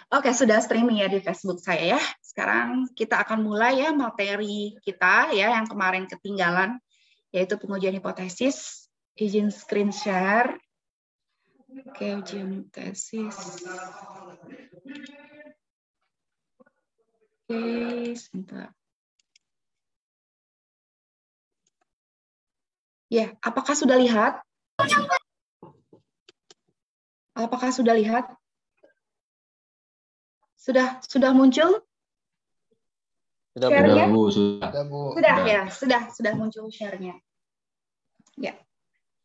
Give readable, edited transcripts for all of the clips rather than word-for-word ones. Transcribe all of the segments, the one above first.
Oke, sudah streaming ya di Facebook saya ya. Sekarang kita akan mulai ya materi kita ya yang kemarin ketinggalan, yaitu pengujian hipotesis. Izin screen share. Oke, ujian hipotesis. Oke, sebentar. Ya, apakah sudah lihat? Apakah sudah lihat? Sudah muncul? Share-nya? Sudah muncul share-nya. Ya.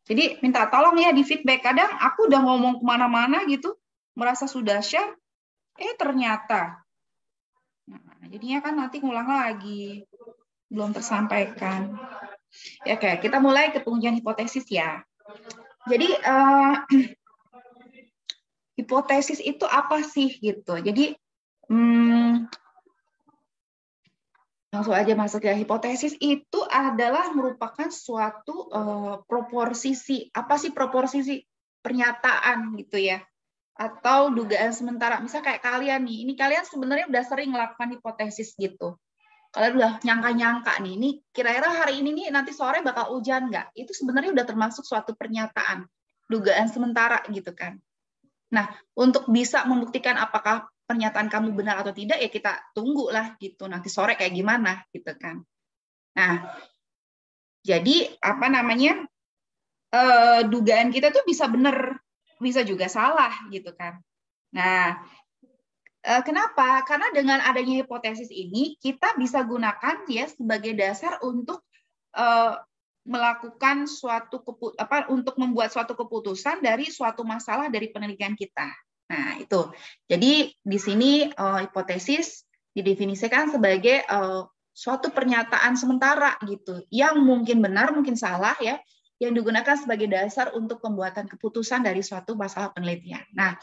Jadi minta tolong ya di feedback. Kadang aku udah ngomong kemana-mana gitu, merasa sudah share, ternyata. Nah, jadinya kan nanti ngulang lagi, belum tersampaikan. Ya, oke, kita mulai ke pengujian hipotesis ya. Jadi hipotesis itu apa sih gitu? Jadi langsung aja masuk ya. Hipotesis itu adalah merupakan suatu proposisi. Apa sih proposisi? Pernyataan gitu ya. Atau dugaan sementara. Misal kayak kalian nih, ini kalian sebenarnya udah sering melakukan hipotesis gitu. Kalian udah nyangka-nyangka nih, ini kira-kira hari ini nih nanti sore bakal hujan nggak? Itu sebenarnya udah termasuk suatu pernyataan, dugaan sementara gitu kan. Nah, untuk bisa membuktikan apakah pernyataan kamu benar atau tidak, ya kita tunggulah gitu, nanti sore kayak gimana gitu kan. Nah, jadi apa namanya, dugaan kita tuh bisa benar, bisa juga salah gitu kan. Nah, kenapa? Karena dengan adanya hipotesis ini, kita bisa gunakan ya sebagai dasar untuk melakukan untuk membuat suatu keputusan dari suatu masalah dari penelitian kita. Nah, itu. Jadi di sini hipotesis didefinisikan sebagai suatu pernyataan sementara gitu, yang mungkin benar, mungkin salah ya, yang digunakan sebagai dasar untuk pembuatan keputusan dari suatu masalah penelitian. Nah,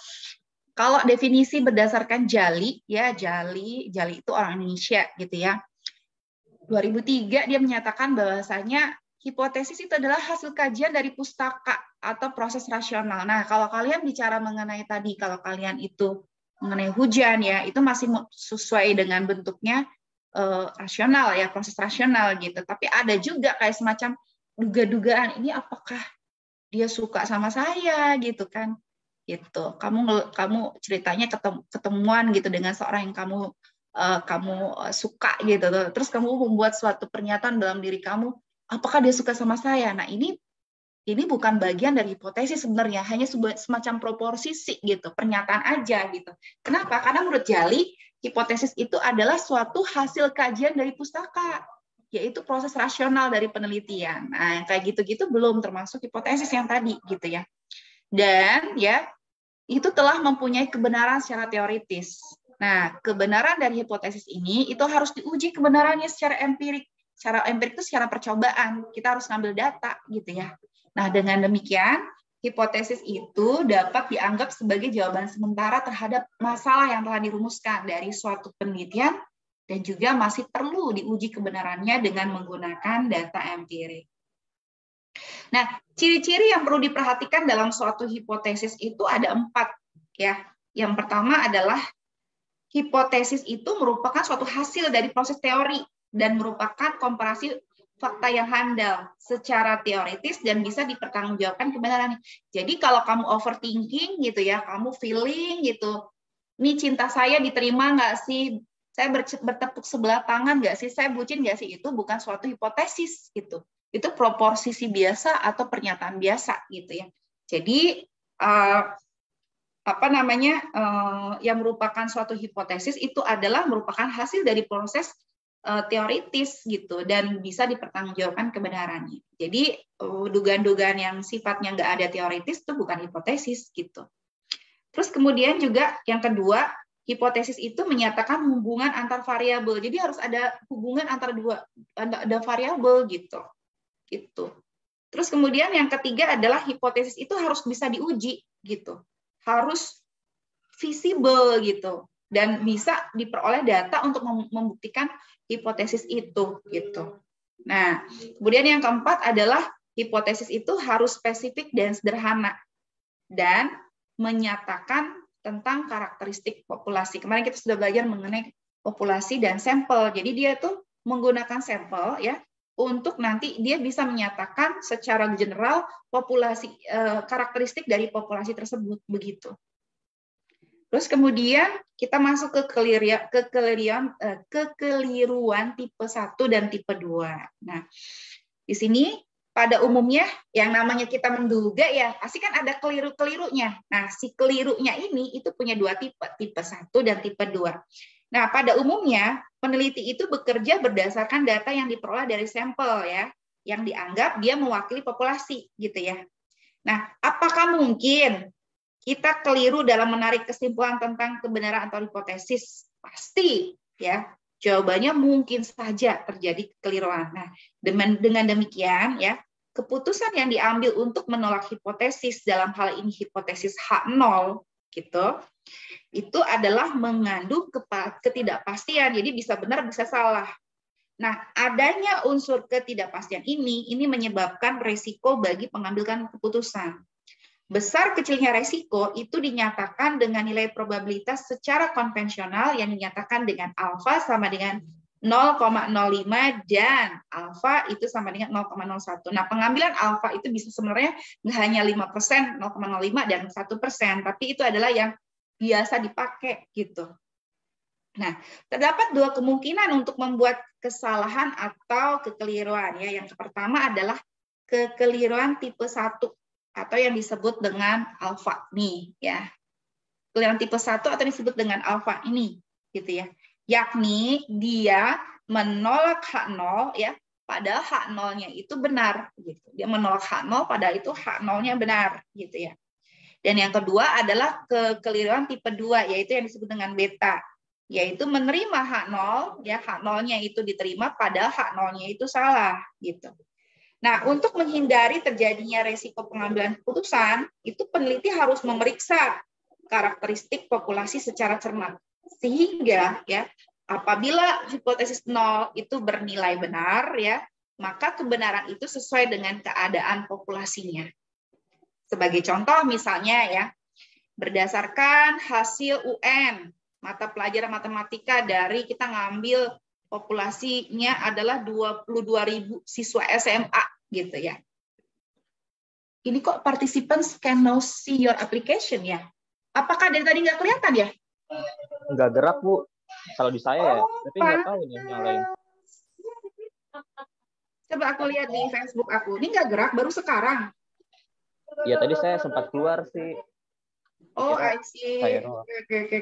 kalau definisi berdasarkan Jali, ya Jali itu orang Indonesia gitu ya. 2003 dia menyatakan bahwasanya hipotesis itu adalah hasil kajian dari pustaka atau proses rasional. Nah, kalau kalian bicara mengenai tadi, kalau kalian itu mengenai hujan ya, itu masih sesuai dengan bentuknya rasional ya, proses rasional gitu. Tapi ada juga kayak semacam duga-dugaan, ini apakah dia suka sama saya gitu kan? Gitu. Kamu ceritanya ketemuan gitu dengan seorang yang kamu suka gitu, terus kamu membuat suatu pernyataan dalam diri kamu, apakah dia suka sama saya? Nah, ini bukan bagian dari hipotesis sebenarnya, hanya semacam proposisi gitu, pernyataan aja gitu. Kenapa? Karena menurut Jali, hipotesis itu adalah suatu hasil kajian dari pustaka, yaitu proses rasional dari penelitian. Nah, kayak gitu-gitu belum termasuk hipotesis yang tadi gitu ya. Dan ya, itu telah mempunyai kebenaran secara teoritis. Nah, kebenaran dari hipotesis ini itu harus diuji kebenarannya secara empirik. Secara empirik itu secara percobaan. Kita harus ngambil data gitu ya. Nah, dengan demikian, hipotesis itu dapat dianggap sebagai jawaban sementara terhadap masalah yang telah dirumuskan dari suatu penelitian dan juga masih perlu diuji kebenarannya dengan menggunakan data empirik. Nah, ciri-ciri yang perlu diperhatikan dalam suatu hipotesis itu ada 4 ya. Yang pertama adalah hipotesis itu merupakan suatu hasil dari proses teori dan merupakan komparasi fakta yang handal secara teoritis dan bisa dipertanggungjawabkan kebenarannya. Jadi kalau kamu overthinking gitu ya, kamu feeling gitu, ini cinta saya diterima nggak sih? Saya bertepuk sebelah tangan nggak sih? Saya bucin nggak sih? Itu bukan suatu hipotesis gitu. Itu proposisi biasa atau pernyataan biasa gitu ya. Jadi yang merupakan suatu hipotesis itu adalah merupakan hasil dari proses teoritis gitu dan bisa dipertanggungjawabkan kebenarannya. Jadi dugaan-dugaan yang sifatnya nggak ada teoritis itu bukan hipotesis gitu. Terus kemudian juga yang kedua, hipotesis itu menyatakan hubungan antar variabel. Jadi harus ada hubungan antara ada variabel gitu. Gitu. Terus kemudian yang ketiga adalah hipotesis itu harus bisa diuji gitu. Harus visible gitu dan bisa diperoleh data untuk membuktikan hipotesis itu gitu. Nah, kemudian yang keempat adalah hipotesis itu harus spesifik dan sederhana dan menyatakan tentang karakteristik populasi. Kemarin kita sudah belajar mengenai populasi dan sampel. Jadi dia tuh menggunakan sampel ya untuk nanti dia bisa menyatakan secara general populasi karakteristik dari populasi tersebut begitu. Terus kemudian kita masuk ke kekeliruan tipe 1 dan tipe 2. Nah, di sini pada umumnya yang namanya kita menduga ya pasti kan ada keliru-kelirunya. Nah, si kelirunya ini itu punya dua tipe, tipe 1 dan tipe 2. Nah, pada umumnya peneliti itu bekerja berdasarkan data yang diperoleh dari sampel ya, yang dianggap dia mewakili populasi gitu ya. Nah, apakah mungkin kita keliru dalam menarik kesimpulan tentang kebenaran atau hipotesis? Pasti ya. Jawabannya mungkin saja terjadi kekeliruan. Nah, dengan demikian ya, keputusan yang diambil untuk menolak hipotesis dalam hal ini hipotesis H0 gitu, itu adalah mengandung ketidakpastian. Jadi bisa benar bisa salah. Nah, adanya unsur ketidakpastian ini menyebabkan resiko bagi pengambilan keputusan. Besar kecilnya resiko itu dinyatakan dengan nilai probabilitas secara konvensional yang dinyatakan dengan alfa sama dengan 0,05 dan alfa itu sama dengan 0,01. Nah, pengambilan alfa itu bisa sebenarnya nggak hanya 5%, 0,05 dan 1%, tapi itu adalah yang biasa dipakai gitu. Nah, terdapat dua kemungkinan untuk membuat kesalahan atau kekeliruan ya. Yang pertama adalah kekeliruan tipe 1 atau yang disebut dengan alfa nih ya. Kekeliruan tipe 1 atau disebut dengan alfa ini gitu ya. Yakni dia menolak H0 ya, padahal H0-nya itu benar gitu. Dia menolak H0 padahal itu H0-nya benar gitu ya. Dan yang kedua adalah kekeliruan tipe 2 yaitu yang disebut dengan beta, yaitu menerima H0 ya, H0-nya itu diterima padahal H0-nya itu salah gitu. Nah, untuk menghindari terjadinya resiko pengambilan keputusan, itu peneliti harus memeriksa karakteristik populasi secara cermat. Sehingga ya, apabila hipotesis 0 itu bernilai benar ya, maka kebenaran itu sesuai dengan keadaan populasinya. Sebagai contoh misalnya ya, berdasarkan hasil UN, mata pelajaran matematika dari kita ngambil populasinya adalah 22.000 siswa SMA gitu ya. Ini kok participants can now see your application ya? Apakah dari tadi nggak kelihatan ya? Nggak gerak, Bu. Kalau di saya ya, tapi nggak tahu nih yang lain. Coba aku lihat di Facebook aku. Ini nggak gerak, baru sekarang. Ya tadi saya sempat keluar sih. Oh, I see. Oke.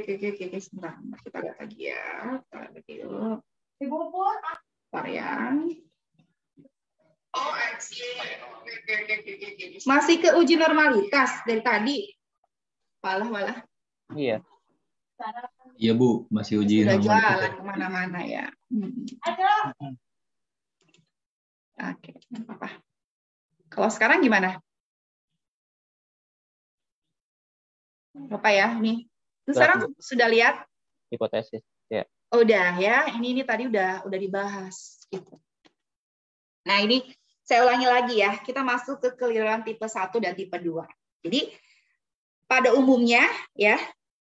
Sebentar, kita lihat lagi ya. Kita lihat lagi dulu. Bentar ya. Oh, I see. Masih ke uji normalitas dari tadi. Walah. Iya. Iya, Bu. Masih uji sudah normalitas. Jalan kemana-mana ya. Oke, apa-apa. Kalau sekarang gimana? Apa ya? Nih. Sekarang sudah lihat? Hipotesis, ya. Oh, udah ya. Ini tadi udah dibahas gitu. Nah, ini saya ulangi lagi ya. Kita masuk ke kekeliruan tipe 1 dan tipe 2. Jadi pada umumnya ya,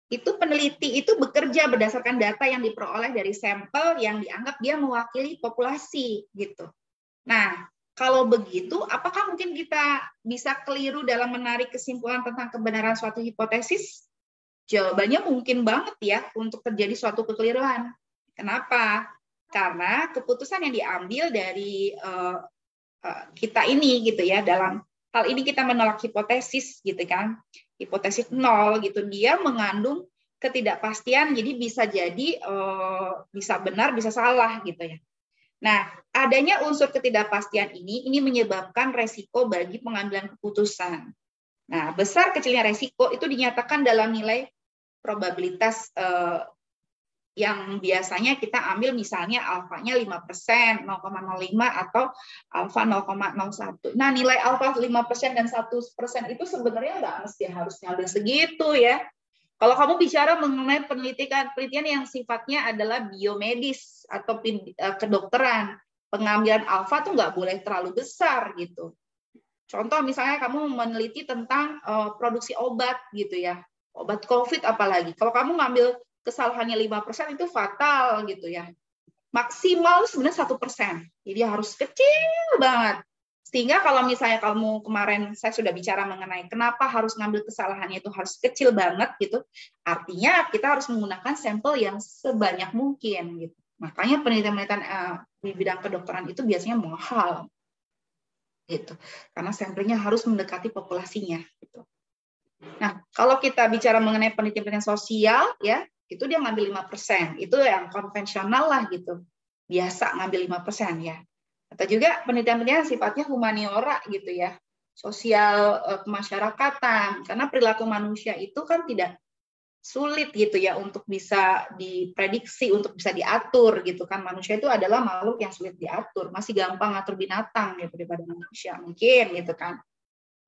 itu peneliti itu bekerja berdasarkan data yang diperoleh dari sampel yang dianggap dia mewakili populasi gitu. Nah, kalau begitu, apakah mungkin kita bisa keliru dalam menarik kesimpulan tentang kebenaran suatu hipotesis? Jawabannya mungkin banget ya untuk terjadi suatu kekeliruan. Kenapa? Karena keputusan yang diambil dari kita ini gitu ya, dalam hal ini kita menolak hipotesis gitu kan, hipotesis 0 gitu, dia mengandung ketidakpastian, jadi bisa jadi bisa benar bisa salah gitu ya. Nah, adanya unsur ketidakpastian ini menyebabkan resiko bagi pengambilan keputusan. Nah, besar kecilnya resiko itu dinyatakan dalam nilai probabilitas yang biasanya kita ambil misalnya alfanya 5%, 0,05 atau alfa 0,01. Nah, nilai alfa 5% dan 1% itu sebenarnya nggak mesti harus ngambil segitu ya. Kalau kamu bicara mengenai penelitian yang sifatnya adalah biomedis atau kedokteran, pengambilan alfa tuh nggak boleh terlalu besar gitu. Contoh misalnya kamu meneliti tentang produksi obat gitu ya, obat COVID apalagi. Kalau kamu ngambil kesalahannya 5% itu fatal gitu ya. Maksimal sebenarnya 1%. Jadi harus kecil banget. Sehingga kalau misalnya kamu kemarin saya sudah bicara mengenai kenapa harus ngambil kesalahannya itu harus kecil banget gitu. Artinya kita harus menggunakan sampel yang sebanyak mungkin gitu. Makanya penelitian-penelitian di bidang kedokteran itu biasanya mahal. Gitu. Karena sampelnya harus mendekati populasinya gitu. Nah, kalau kita bicara mengenai penelitian sosial ya, itu dia ngambil 5%. Itu yang konvensional lah gitu. Biasa ngambil 5% ya. Atau juga penelitian-penelitian sifatnya humaniora gitu ya. Sosial kemasyarakatan. Karena perilaku manusia itu kan tidak sulit gitu ya untuk bisa diprediksi, untuk bisa diatur gitu kan. Manusia itu adalah makhluk yang sulit diatur. Masih gampang ngatur binatang gitu daripada manusia mungkin gitu kan.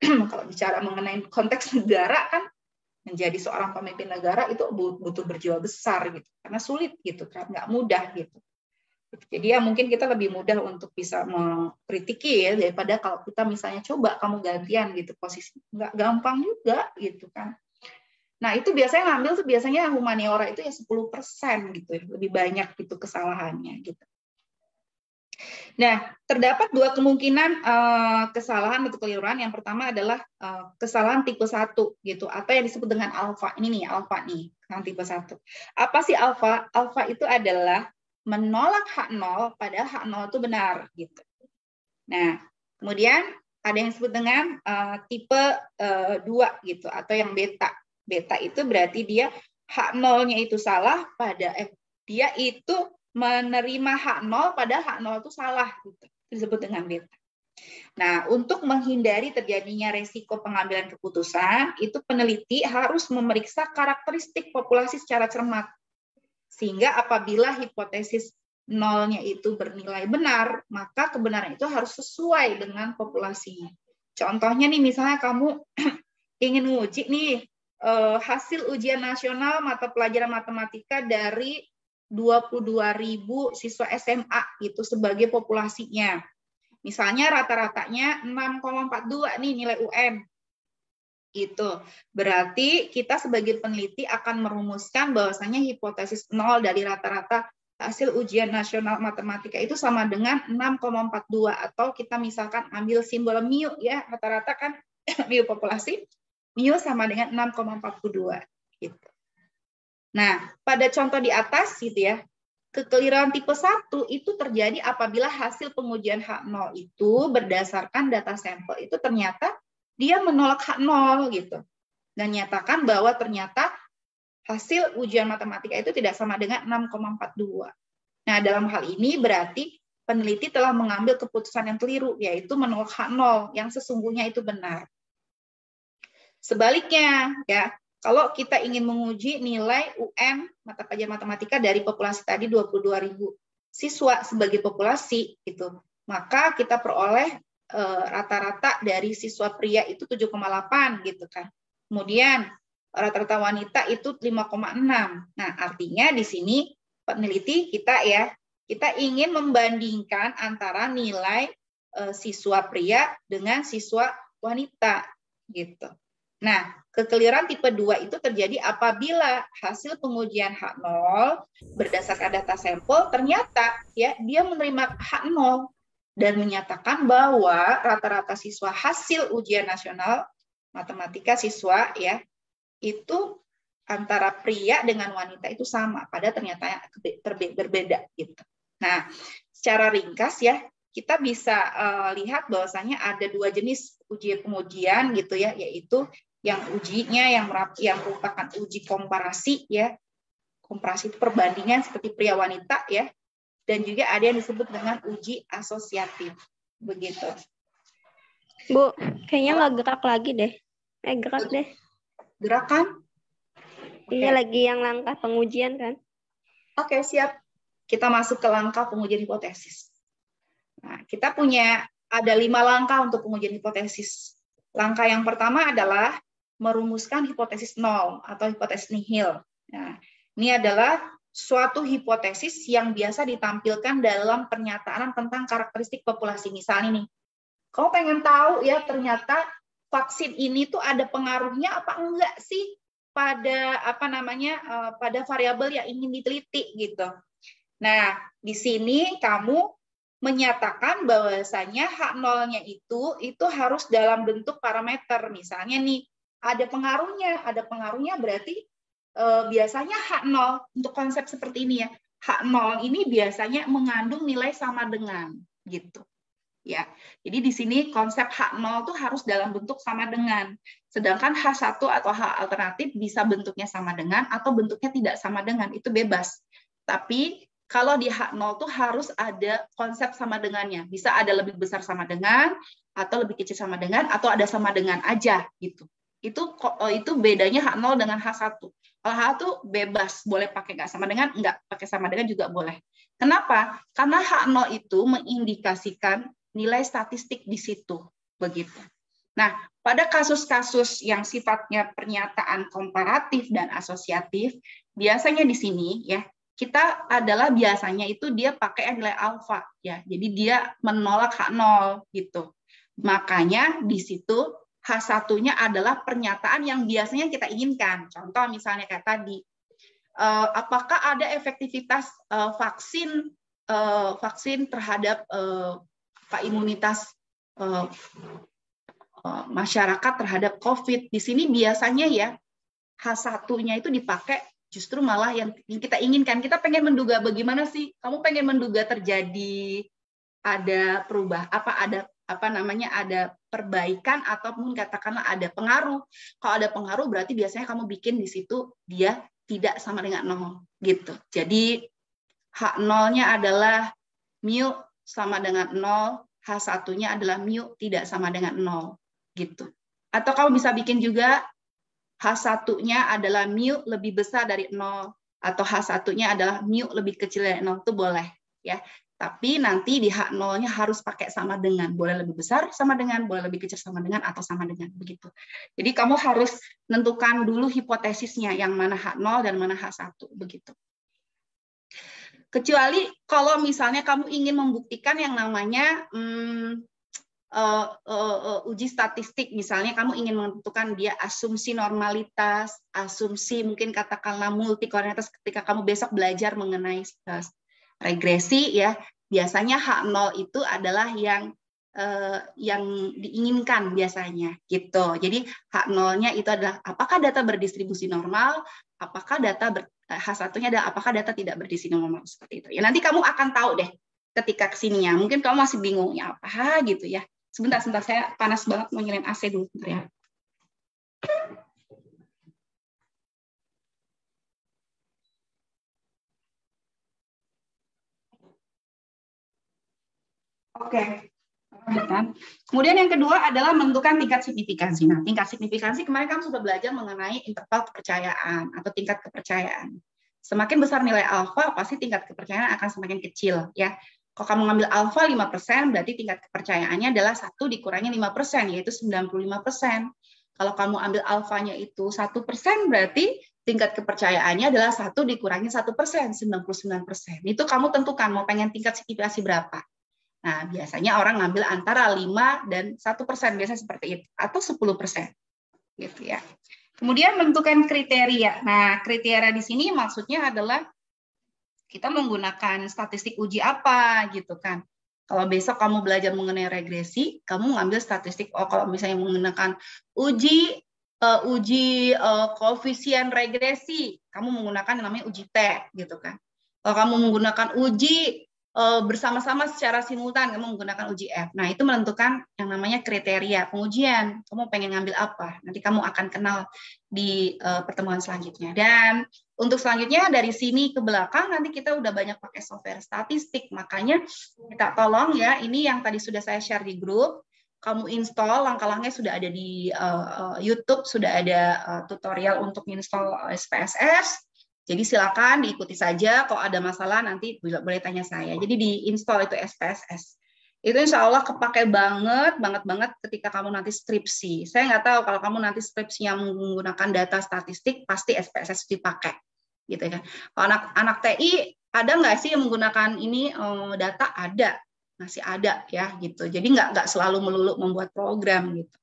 Kalau bicara mengenai konteks negara kan, menjadi seorang pemimpin negara itu butuh berjiwa besar gitu, karena sulit gitu kan, nggak mudah gitu. Jadi ya mungkin kita lebih mudah untuk bisa mengkritiki ya daripada kalau kita misalnya coba kamu gantian gitu posisi, nggak gampang juga gitu kan. Nah itu biasanya ngambil tuh biasanya humaniora itu ya 10% gitu ya, lebih banyak gitu kesalahannya gitu. Nah, terdapat dua kemungkinan kesalahan atau kekeliruan. Yang pertama adalah kesalahan tipe 1 gitu, atau yang disebut dengan alfa. Ini nih, alfa nih, yang tipe 1. Apa sih alfa? Alfa itu adalah menolak H0 padahal H0 itu benar gitu. Nah, kemudian ada yang disebut dengan tipe 2 gitu, atau yang beta. Beta itu berarti dia H0-nya itu salah dia itu menerima H0 padahal H0 itu salah gitu. Disebut dengan beta. Nah, untuk menghindari terjadinya resiko pengambilan keputusan, itu peneliti harus memeriksa karakteristik populasi secara cermat. Sehingga apabila hipotesis nolnya itu bernilai benar, maka kebenaran itu harus sesuai dengan populasinya. Contohnya nih, misalnya kamu ingin menguji nih hasil ujian nasional mata pelajaran matematika dari 22.000 siswa SMA gitu sebagai populasinya. Misalnya rata-ratanya 6,42 nih nilai UN. Gitu. Berarti kita sebagai peneliti akan merumuskan bahwasanya hipotesis 0 dari rata-rata hasil ujian nasional matematika itu sama dengan 6,42, atau kita misalkan ambil simbol mu ya, rata-rata kan mu populasi, mu sama dengan 6,42 gitu. Nah, pada contoh di atas gitu ya, kekeliruan tipe 1 itu terjadi apabila hasil pengujian H0 itu berdasarkan data sampel itu ternyata dia menolak H0 gitu. Dan nyatakan bahwa ternyata hasil ujian matematika itu tidak sama dengan 6,42. Nah, dalam hal ini berarti peneliti telah mengambil keputusan yang keliru, yaitu menolak H0 yang sesungguhnya itu benar. Sebaliknya, ya, kalau kita ingin menguji nilai UN mata pelajaran matematika dari populasi tadi 22.000 siswa sebagai populasi itu, maka kita peroleh rata-rata dari siswa pria itu 7,8 gitu kan. Kemudian rata-rata wanita itu 5,6. Nah, artinya di sini peneliti kita ingin membandingkan antara nilai siswa pria dengan siswa wanita gitu. Nah, kekeliruan tipe 2 itu terjadi apabila hasil pengujian H0 berdasarkan data sampel ternyata ya dia menerima H0 dan menyatakan bahwa rata-rata siswa hasil ujian nasional matematika siswa ya itu antara pria dengan wanita itu sama, padahal ternyata berbeda gitu. Nah, secara ringkas ya kita bisa lihat bahwasanya ada dua jenis pengujian gitu ya, yaitu yang ujinya yang merupakan uji komparasi ya, komparasi itu perbandingan seperti pria wanita ya, dan juga ada yang disebut dengan uji asosiatif begitu. Bu, kayaknya nggak gerak lagi deh. Gerak deh. Gerakan? Iya, lagi yang langkah pengujian kan? Oke, siap. Kita masuk ke langkah pengujian hipotesis. Nah, kita ada 5 langkah untuk pengujian hipotesis. Langkah yang pertama adalah merumuskan hipotesis nol atau hipotesis nihil. Nah, ini adalah suatu hipotesis yang biasa ditampilkan dalam pernyataan tentang karakteristik populasi. Misalnya nih, kamu pengen tahu ya ternyata vaksin ini tuh ada pengaruhnya apa enggak sih pada pada variabel yang ingin diteliti gitu. Nah, di sini kamu menyatakan bahwasanya H0-nya itu harus dalam bentuk parameter. Misalnya nih, ada pengaruhnya berarti biasanya H0 untuk konsep seperti ini ya. H0 ini biasanya mengandung nilai sama dengan gitu. Ya. Jadi di sini konsep H0 itu harus dalam bentuk sama dengan. Sedangkan H1 atau H alternatif bisa bentuknya sama dengan atau bentuknya tidak sama dengan, itu bebas. Tapi kalau di H0 tuh harus ada konsep sama dengannya. Bisa ada lebih besar sama dengan, atau lebih kecil sama dengan, atau ada sama dengan aja gitu. Itu bedanya H0 dengan H1. Kalau H1 bebas, boleh pakai nggak sama dengan, nggak pakai sama dengan juga boleh. Kenapa? Karena H0 itu mengindikasikan nilai statistik di situ, begitu. Nah, pada kasus-kasus yang sifatnya pernyataan komparatif dan asosiatif, biasanya di sini ya kita adalah biasanya itu dia pakai nilai alfa ya, jadi dia menolak H0 gitu. Makanya di situ H1-nya adalah pernyataan yang biasanya kita inginkan. Contoh misalnya kayak tadi, apakah ada efektivitas vaksin terhadap imunitas masyarakat terhadap COVID. Di sini biasanya ya H1-nya itu dipakai justru malah yang kita inginkan. Kita pengen menduga bagaimana sih? Kamu pengen menduga terjadi ada ada perbaikan ataupun katakanlah ada pengaruh. Kalau ada pengaruh berarti biasanya kamu bikin di situ dia tidak sama dengan 0 gitu. Jadi H0-nya adalah mu sama dengan 0, H1-nya adalah mu tidak sama dengan 0 gitu. Atau kamu bisa bikin juga H1-nya adalah mu lebih besar dari 0 atau H1-nya adalah mu lebih kecil dari 0, itu boleh ya. Tapi nanti di H0-nya harus pakai sama dengan, boleh lebih besar sama dengan, boleh lebih kecil sama dengan atau sama dengan begitu. Jadi kamu harus menentukan dulu hipotesisnya yang mana H0 dan mana H1 begitu. Kecuali kalau misalnya kamu ingin membuktikan yang namanya uji statistik, misalnya kamu ingin menentukan dia asumsi normalitas, asumsi mungkin katakanlah multikoordinatas ketika kamu besok belajar mengenai regresi ya, biasanya H0 itu adalah yang diinginkan biasanya gitu. Jadi H0-nya itu adalah apakah data berdistribusi normal, apakah H1-nya adalah apakah data tidak berdistribusi normal seperti itu. Ya nanti kamu akan tahu deh ketika kesininya. Mungkin kamu masih bingung ya apa gitu ya. Sebentar saya panas banget mau nyalain AC dulu ya. Oke. Kemudian yang kedua adalah menentukan tingkat signifikansi. Nah, tingkat signifikansi kemarin kamu sudah belajar mengenai interval kepercayaan atau tingkat kepercayaan. Semakin besar nilai alfa, pasti tingkat kepercayaan akan semakin kecil ya. Kalau kamu ngambil alfa 5%, berarti tingkat kepercayaannya adalah 1 dikurangi 5%, yaitu 95%. Kalau kamu ambil alfanya itu 1%, berarti tingkat kepercayaannya adalah 1 dikurangi 1%, 99%. Itu kamu tentukan mau pengen tingkat signifikansi berapa. Nah, biasanya orang ngambil antara 5 dan 1%, biasanya seperti itu, atau 10%. Gitu ya. Kemudian menentukan kriteria. Nah, kriteria di sini maksudnya adalah kita menggunakan statistik uji apa gitu kan. Kalau besok kamu belajar mengenai regresi, kamu ngambil statistik, kalau misalnya menggunakan uji koefisien regresi, kamu menggunakan yang namanya uji T gitu kan. Kalau kamu menggunakan uji bersama-sama secara simultan, kamu menggunakan uji F. Nah, itu menentukan yang namanya kriteria pengujian. Kamu pengen ngambil apa? Nanti kamu akan kenal di pertemuan selanjutnya. Dan untuk selanjutnya dari sini ke belakang nanti kita udah banyak pakai software statistik. Makanya kita tolong ya, ini yang tadi sudah saya share di grup. kamu install, langkah-langkahnya sudah ada di YouTube, sudah ada tutorial untuk install SPSS. Jadi silakan diikuti saja. Kalau ada masalah nanti boleh tanya saya. Jadi diinstal itu SPSS. Itu insya Allah kepakai banget ketika kamu nanti skripsi. Saya nggak tahu kalau kamu nanti skripsi yang menggunakan data statistik, pasti SPSS dipakai. Gitu kan. Kalau anak TI, ada nggak sih yang menggunakan ini data? Ada. Masih ada ya gitu. Jadi nggak selalu melulu membuat program gitu.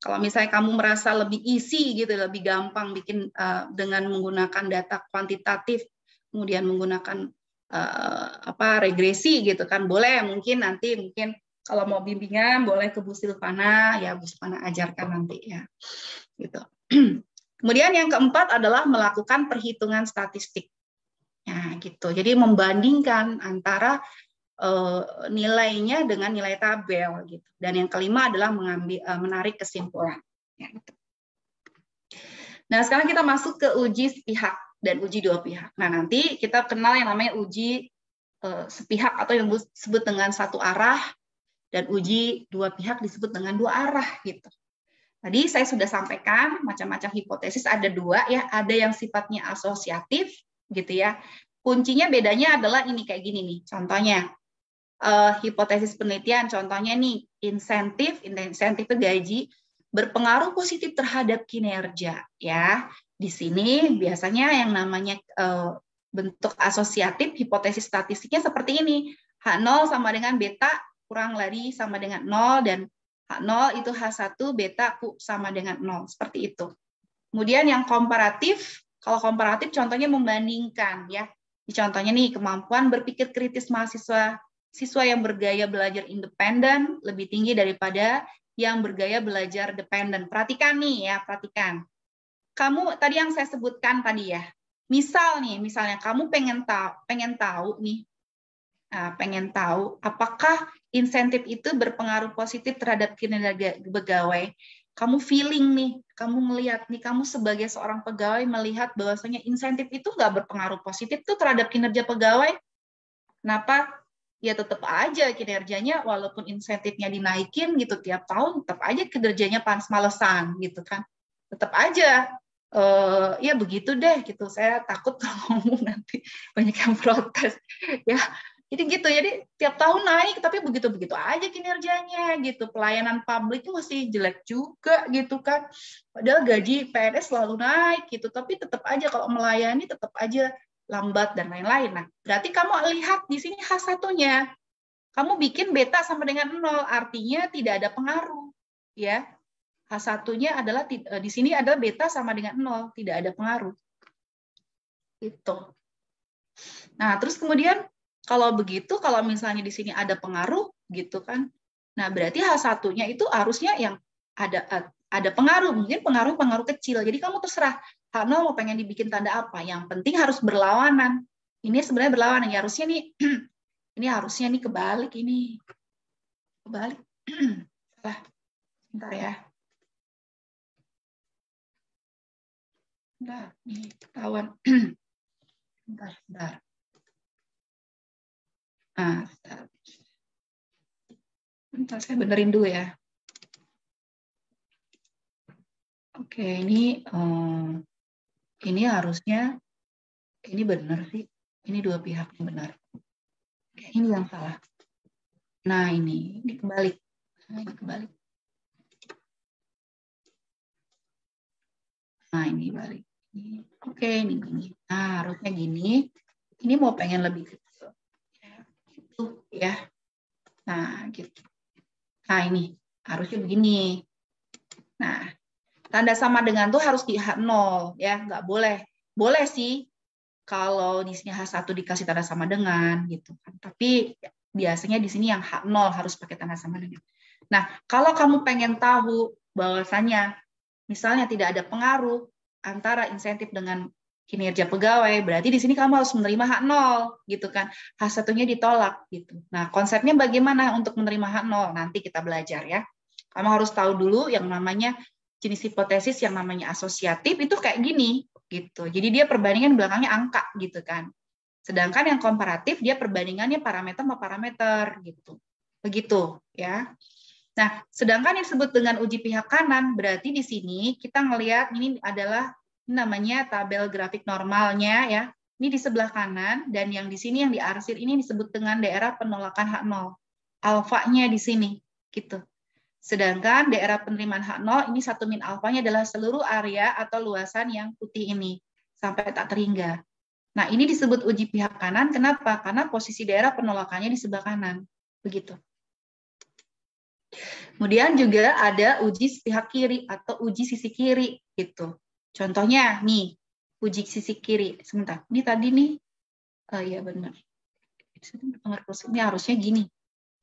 Kalau misalnya kamu merasa lebih easy gitu, lebih gampang bikin dengan menggunakan data kuantitatif, kemudian menggunakan regresi gitu kan, boleh mungkin kalau mau bimbingan boleh ke Bu Silvana, ya Bu Silvana ajarkan nanti ya. Gitu. Kemudian yang keempat adalah melakukan perhitungan statistik. Nah, gitu. Jadi membandingkan antara nilainya dengan nilai tabel gitu. Dan yang kelima adalah menarik kesimpulan. Ya, gitu. Nah, sekarang kita masuk ke uji sepihak dan uji dua pihak. Nah, nanti kita kenal yang namanya uji sepihak atau yang disebut dengan satu arah, dan uji dua pihak disebut dengan dua arah gitu. Tadi saya sudah sampaikan macam-macam hipotesis, ada dua ya, ada yang sifatnya asosiatif gitu ya. Kuncinya bedanya adalah ini kayak gini nih. Contohnya hipotesis penelitian, contohnya nih insentif itu gaji berpengaruh positif terhadap kinerja ya. Di sini biasanya yang namanya bentuk asosiatif, hipotesis statistiknya seperti ini. H0 sama dengan beta kurang lari sama dengan 0, dan H0 itu H1 beta Q sama dengan 0, seperti itu. Kemudian yang komparatif, kalau komparatif contohnya membandingkan ya. Contohnya nih kemampuan berpikir kritis siswa yang bergaya belajar independen lebih tinggi daripada yang bergaya belajar dependen. Perhatikan nih ya, perhatikan. Kamu tadi yang saya sebutkan tadi ya. Misalnya kamu pengen tahu apakah insentif itu berpengaruh positif terhadap kinerja pegawai. Kamu feeling nih, kamu ngelihat nih, kamu sebagai seorang pegawai melihat bahwasanya insentif itu nggak berpengaruh positif tuh terhadap kinerja pegawai. Kenapa? Ya tetap aja kinerjanya walaupun insentifnya dinaikin gitu tiap tahun, tetap aja kinerjanya panas-malesan gitu kan. Tetap aja ya begitu deh gitu. Saya takut kalau ngomong nanti banyak yang protes ya. Jadi gitu. Jadi tiap tahun naik tapi begitu-begitu aja kinerjanya gitu. Pelayanan publik masih jelek juga gitu kan. Padahal gaji PNS selalu naik gitu, tapi tetap aja kalau melayani tetap aja lambat dan lain-lain. Nah, berarti kamu lihat di sini H1-nya. Kamu bikin beta sama dengan 0, artinya tidak ada pengaruh. Ya. H1-nya adalah di sini adalah beta sama dengan 0, tidak ada pengaruh. Itu. Nah, terus kemudian kalau begitu, kalau misalnya di sini ada pengaruh gitu kan. Nah, berarti H1-nya itu harusnya yang ada pengaruh, mungkin pengaruh kecil. Jadi kamu terserah H0 mau pengen dibikin tanda apa. Yang penting harus berlawanan. Ini sebenarnya berlawanan. Ya harusnya nih, ini harusnya nih kebalik ini. Kebalik. Salah. Bentar ya. Bentar, nih ketahuan. Bentar. Bentar, saya benerin dulu ya. Oke, ini harusnya ini benar sih. Ini dua pihak yang benar. Ini yang salah. Nah, ini kebalik. Nah, ini kebalik. Nah, ini balik. Oke, ini gini. Nah, harusnya gini. Ini mau pengen lebih kecil. Gitu ya. Nah, gitu. Nah, ini harusnya begini. Nah, tanda sama dengan tuh harus di H0 ya, nggak boleh. Boleh sih kalau di sini H1 dikasih tanda sama dengan gitu kan. Tapi biasanya di sini yang H0 harus pakai tanda sama dengan. Nah, kalau kamu pengen tahu bahwasanya misalnya tidak ada pengaruh antara insentif dengan kinerja pegawai, berarti di sini kamu harus menerima H0 gitu kan. H1-nya ditolak gitu. Nah, konsepnya bagaimana untuk menerima H0? Nanti kita belajar ya. Kamu harus tahu dulu yang namanya jenis hipotesis yang namanya asosiatif itu kayak gini gitu. Jadi dia perbandingan belakangnya angka gitu kan. Sedangkan yang komparatif dia perbandingannya parameter sama parameter gitu. Begitu ya. Nah, sedangkan yang disebut dengan uji pihak kanan, berarti di sini kita ngelihat ini adalah namanya tabel grafik normalnya ya. Ini di sebelah kanan, dan yang di sini yang diarsir ini disebut dengan daerah penolakan H0. Alfanya di sini, gitu. Sedangkan daerah penerimaan H0 ini 1 min alfanya adalah seluruh area atau luasan yang putih ini, sampai tak terhingga. Nah, ini disebut uji pihak kanan, kenapa? Karena posisi daerah penolakannya di sebelah kanan. Begitu. Kemudian juga ada uji pihak kiri atau uji sisi kiri gitu. Contohnya nih, uji sisi kiri. Sebentar, ini tadi nih, iya benar. Ini harusnya gini.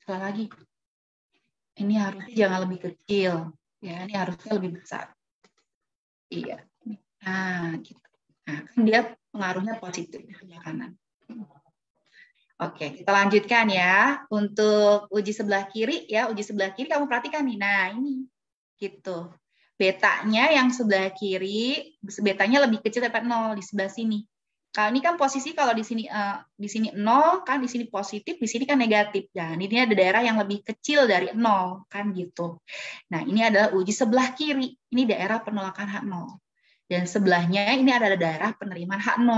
Salah lagi. Ini harusnya jangan lebih kecil, ya. Ini harusnya lebih besar. Iya. Nah, gitu. Nah, kan dia pengaruhnya positif di sebelah kanan. Oke, kita lanjutkan ya. Untuk uji sebelah kiri ya, uji sebelah kiri kamu perhatikan nih. Nah, ini gitu. Betanya yang sebelah kiri, betanya lebih kecil daripada 0 di sebelah sini. Kalau ini kan posisi kalau di sini 0 kan, di sini positif, di sini kan negatif. Dan ini ada daerah yang lebih kecil dari 0 kan gitu. Nah, ini adalah uji sebelah kiri. Ini daerah penolakan H0. Dan sebelahnya ini ada daerah penerimaan H0.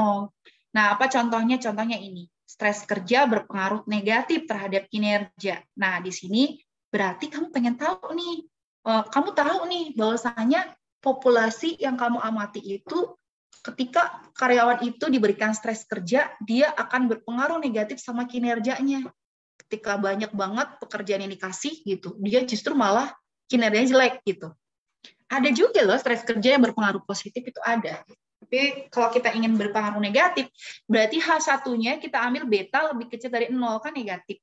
Nah, apa contohnya? Contohnya ini. Stres kerja berpengaruh negatif terhadap kinerja. Nah, di sini berarti kamu pengen tahu nih, kamu tahu nih bahwasanya populasi yang kamu amati itu ketika karyawan itu diberikan stres kerja, dia akan berpengaruh negatif sama kinerjanya. Ketika banyak banget pekerjaan yang dikasih gitu, dia justru malah kinerjanya jelek gitu. Ada juga loh stres kerja yang berpengaruh positif, itu ada. Tapi kalau kita ingin berpengaruh negatif, berarti H1-nya kita ambil beta lebih kecil dari 0, kan negatif.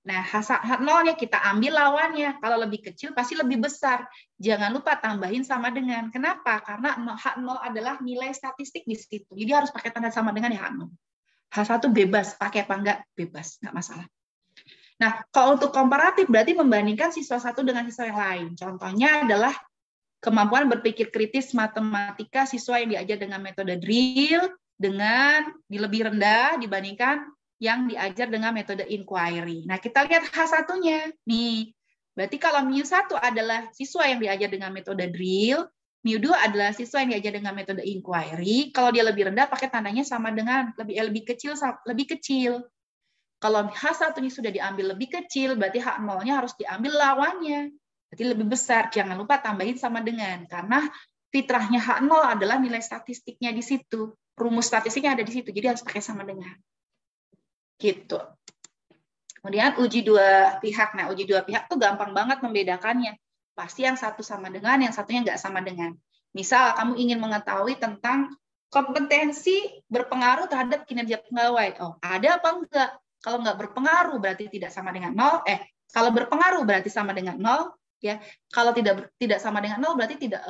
Nah, H0-nya kita ambil lawannya. Kalau lebih kecil, pasti lebih besar. Jangan lupa tambahin sama dengan. Kenapa? Karena H0 adalah nilai statistik di situ. Jadi harus pakai tanda sama dengan ya H0. H1 bebas, pakai apa enggak? Bebas, enggak masalah. Nah, kalau untuk komparatif, berarti membandingkan siswa satu dengan siswa yang lain. Contohnya adalah kemampuan berpikir kritis matematika siswa yang diajar dengan metode drill dengan lebih rendah dibandingkan yang diajar dengan metode inquiry. Nah, kita lihat H1-nya. Nih, berarti kalau MIU1 adalah siswa yang diajar dengan metode drill, MIU2 adalah siswa yang diajar dengan metode inquiry. Kalau dia lebih rendah, pakai tandanya sama dengan lebih kecil. Kalau H1-nya sudah diambil lebih kecil, berarti H0-nya harus diambil lawannya. Berarti lebih besar, jangan lupa tambahin sama dengan. Karena fitrahnya H0 adalah nilai statistiknya di situ. Rumus statistiknya ada di situ, jadi harus pakai sama dengan. Gitu. Kemudian uji dua pihak. Nah, uji dua pihak tuh gampang banget membedakannya. Pasti yang satu sama dengan, yang satunya nggak sama dengan. Misal, kamu ingin mengetahui tentang kompetensi berpengaruh terhadap kinerja pegawai. Oh, ada apa enggak? Kalau nggak berpengaruh, berarti tidak sama dengan 0. Kalau berpengaruh, berarti sama dengan 0. Ya, kalau tidak sama dengan 0 berarti tidak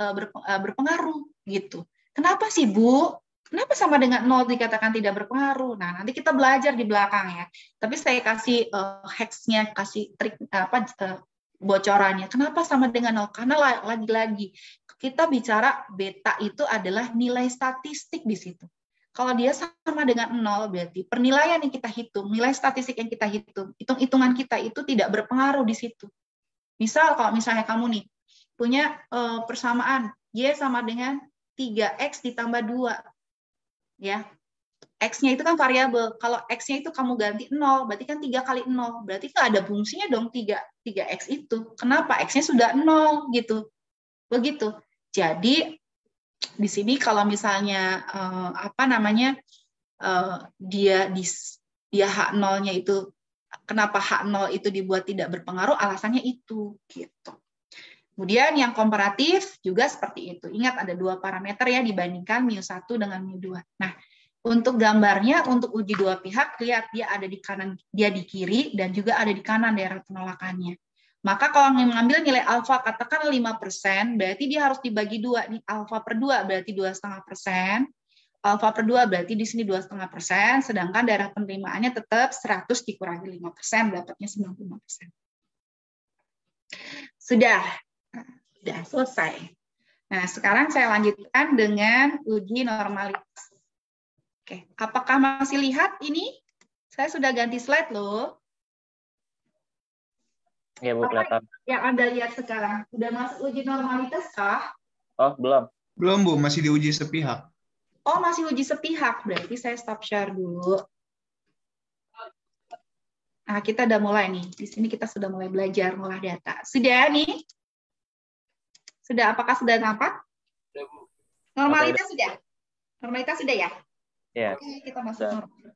berpengaruh gitu. Kenapa sih Bu? Kenapa sama dengan 0 dikatakan tidak berpengaruh? Nah, nanti kita belajar di belakang ya. Tapi saya kasih hacks-nya, kasih trik bocorannya. Kenapa sama dengan 0? Karena lagi-lagi kita bicara beta itu adalah nilai statistik di situ. Kalau dia sama dengan 0 berarti penilaian yang kita hitung, nilai statistik yang kita hitung, hitung-hitungan kita itu tidak berpengaruh di situ. Misal kalau misalnya kamu nih punya persamaan Y sama dengan 3X ditambah 2. Ya. X-nya itu kan variabel. Kalau X-nya itu kamu ganti 0, berarti kan 3 kali 0. Berarti nggak ada fungsinya dong 3X itu. Kenapa? X-nya sudah 0 gitu. Begitu. Jadi di sini kalau misalnya dia H0-nya itu, kenapa H0 itu dibuat tidak berpengaruh, alasannya itu gitu. Kemudian yang komparatif juga seperti itu. Ingat ada 2 parameter ya dibandingkan MIU1 dengan MIU2. Nah, untuk gambarnya untuk uji dua pihak, lihat dia ada di kanan, dia di kiri dan juga ada di kanan daerah penolakannya. Maka kalau mengambil nilai alfa katakan 5%, berarti dia harus dibagi 2 nih, alfa per 2 berarti 2,5%. Alfa per 2 berarti di sini 2,5%, sedangkan daerah penerimaannya tetap 100 dikurangi 5%, dapatnya 95%. Sudah selesai. Nah, sekarang saya lanjutkan dengan uji normalitas. Oke, apakah masih lihat ini? Saya sudah ganti slide loh. Iya, Bu, Apa kelihatan. yang Anda lihat sekarang? Udah masuk uji normalitas kah? Oh, belum. Belum, Bu. Masih diuji sepihak. Oh, masih uji sepihak. Berarti saya stop share dulu. Nah, kita udah mulai nih. Di sini kita sudah mulai belajar ngolah data. Sudah nih? Sudah, apakah sudah nampak? Normalitas sudah? Normalitas sudah ya? Iya. Oke, kita masuk Sudah. normal.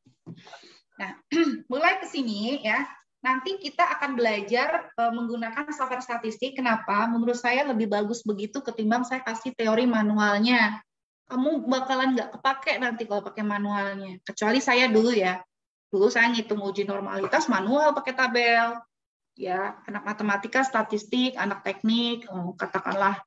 Nah, mulai ke sini ya. Nanti kita akan belajar menggunakan software statistik. Kenapa? Menurut saya lebih bagus begitu ketimbang saya kasih teori manualnya. Kamu bakalan nggak kepake nanti kalau pakai manualnya. Kecuali saya dulu ya. Dulu saya ngitung uji normalitas manual pakai tabel. Ya, anak matematika, statistik, anak teknik, katakanlah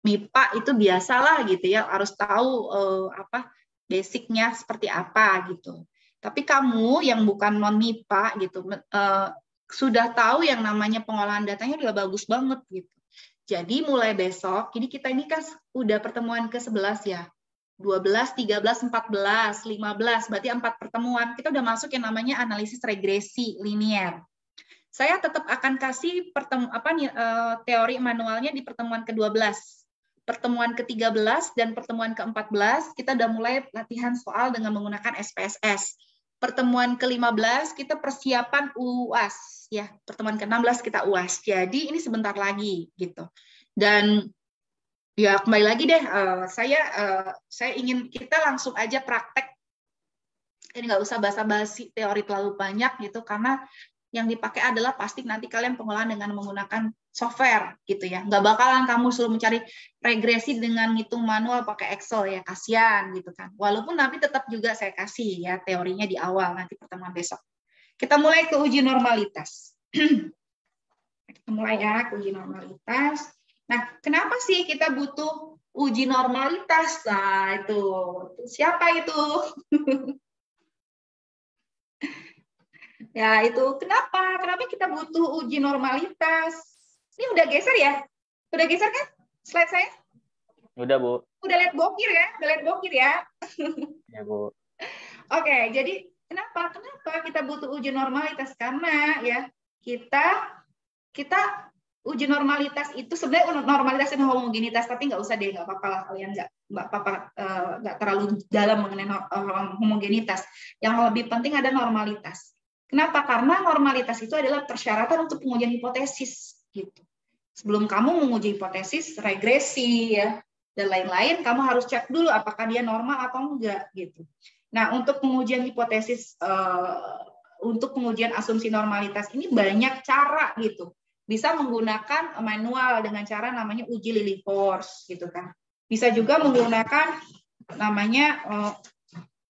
MIPA itu biasalah gitu ya, harus tahu apa basicnya seperti apa gitu. Tapi kamu yang bukan non MIPA gitu sudah tahu yang namanya pengolahan datanya udah bagus banget gitu. Jadi mulai besok, ini kita ini kan udah pertemuan ke-11 ya. 12, 13, 14, 15, berarti 4 pertemuan. Kita udah masuk yang namanya analisis regresi linear. Saya tetap akan kasih teori manualnya di pertemuan ke-12. Pertemuan ke-13 dan pertemuan ke-14 kita udah mulai latihan soal dengan menggunakan SPSS. Pertemuan ke-15 kita persiapan UAS ya. Pertemuan ke-16 kita UAS. Jadi ini sebentar lagi gitu. Dan ya kembali lagi deh, saya ingin kita langsung aja praktek. Ini nggak usah basa-basi teori terlalu banyak gitu, karena yang dipakai adalah pasti nanti kalian pengolahan dengan menggunakan software gitu ya. Nggak bakalan kamu suruh mencari regresi dengan ngitung manual pakai Excel ya, kasihan gitu kan. Walaupun nanti tetap juga saya kasih ya teorinya di awal nanti pertemuan besok. Kita mulai ke uji normalitas. Kita mulai ya ke uji normalitas. Nah, kenapa sih kita butuh uji normalitas? Nah, itu siapa itu? Ya, itu kenapa? Kenapa kita butuh uji normalitas? Ini udah geser ya? Udah geser kan slide saya? Udah, Bu. Udah lihat bokir ya? Udah lihat bokir ya? Ya, Bu. Oke, jadi kenapa kita butuh uji normalitas? Karena ya kita uji normalitas itu sebenarnya normalitas dan homogenitas, tapi nggak usah deh, nggak apa-apa lah kalian nggak terlalu dalam mengenai homogenitas. Yang lebih penting ada normalitas. Kenapa? Karena normalitas itu adalah persyaratan untuk pengujian hipotesis gitu. Sebelum kamu menguji hipotesis, regresi ya dan lain-lain, kamu harus cek dulu apakah dia normal atau enggak gitu. Nah, untuk pengujian hipotesis, untuk pengujian asumsi normalitas ini banyak cara gitu. Bisa menggunakan manual dengan cara namanya uji Lilliefors gitu kan. Bisa juga menggunakan namanya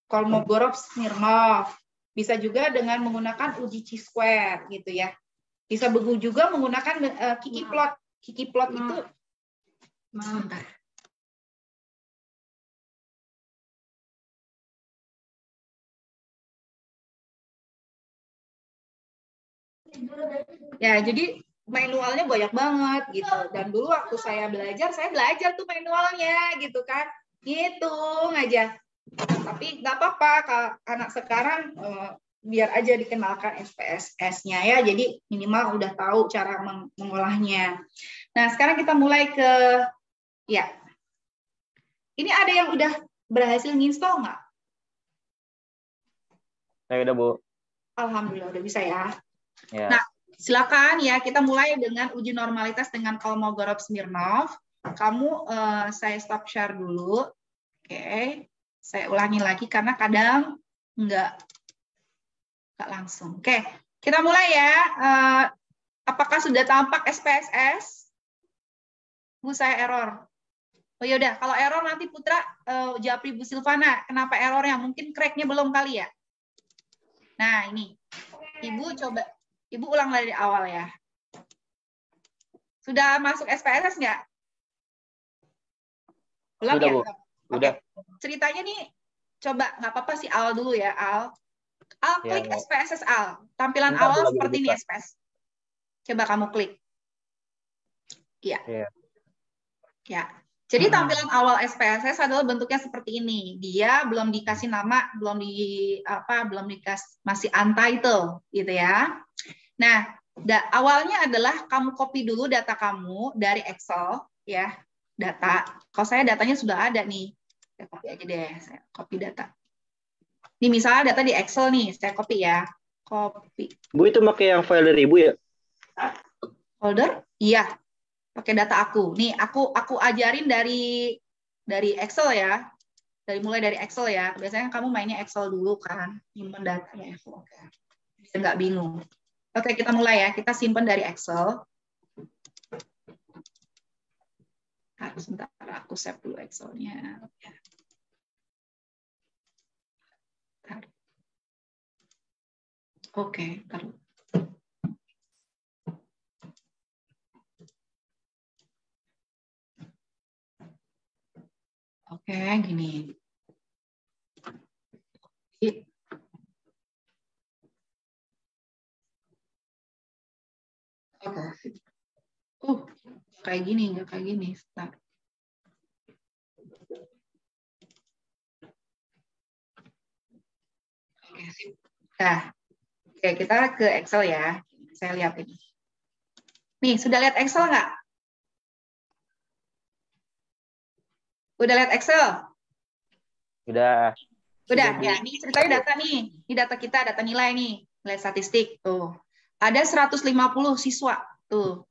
Kolmogorov-Smirnov. Bisa juga dengan menggunakan uji chi-square gitu ya. Bisa juga menggunakan Kiki plot. Kiki plot itu sebentar. Ya, jadi manualnya banyak banget gitu. Dan dulu waktu saya belajar tuh manualnya gitu kan. Ngitung aja. Tapi nggak apa-apa, anak sekarang biar aja dikenalkan SPSS-nya ya, jadi minimal udah tahu cara mengolahnya. Nah, sekarang kita mulai ke, ya, ini ada yang udah berhasil nginstall nggak? Saya udah, Bu. Alhamdulillah udah bisa ya. Ya. Nah, silakan ya, kita mulai dengan uji normalitas dengan Kolmogorov-Smirnov. Kamu, saya stop share dulu. Oke. Saya ulangi lagi karena kadang nggak langsung. Oke, kita mulai ya. Apakah sudah tampak SPSS? Bu, saya error. Oh yaudah, kalau error nanti Putra Japri Bu Silvana. Kenapa errornya? Mungkin crack-nya belum kali ya. Nah ini, Ibu coba, Ibu ulang dari awal ya. Sudah masuk SPSS nggak? Ulang Sudah, ya? Bu. Udah. Ceritanya nih, coba nggak apa-apa sih Al dulu ya, Al. Al, Ya, klik SPSS Al. Tampilan bentar, awal lagi seperti ini dibuka. SPS. Coba kamu klik. Iya. Iya. Ya. Jadi tampilan awal SPSS adalah bentuknya seperti ini. Dia belum dikasih nama, belum dikasih masih untitled gitu ya. Nah, Awalnya adalah kamu copy dulu data kamu dari Excel, ya, data. Kalau saya datanya sudah ada nih, saya copy aja deh, saya copy data. Ini misalnya data di Excel nih, saya copy ya, copy. Bu itu pakai yang file dari Ibu ya? Folder? Iya, pakai data aku. Nih, aku ajarin dari Excel ya, mulai dari Excel ya. Biasanya kamu mainnya Excel dulu kan, simpan datanya Excel. Oke, biar nggak bingung. Oke, kita mulai ya. Kita simpan dari Excel. Sebentar, aku save dulu Excel-nya. Oke, taruh. Oke, gini. Oke. Kayak gini, nggak kayak gini. Sebentar. Oke, sip. Nah, oke, kita ke Excel ya. Saya lihat ini. Nih, sudah lihat Excel nggak? Udah lihat Excel? Udah. Udah, ya. Ini ceritanya data nih. Ini data kita, data nilai nih. Nilai statistik. Tuh. Ada 150 siswa. Tuh.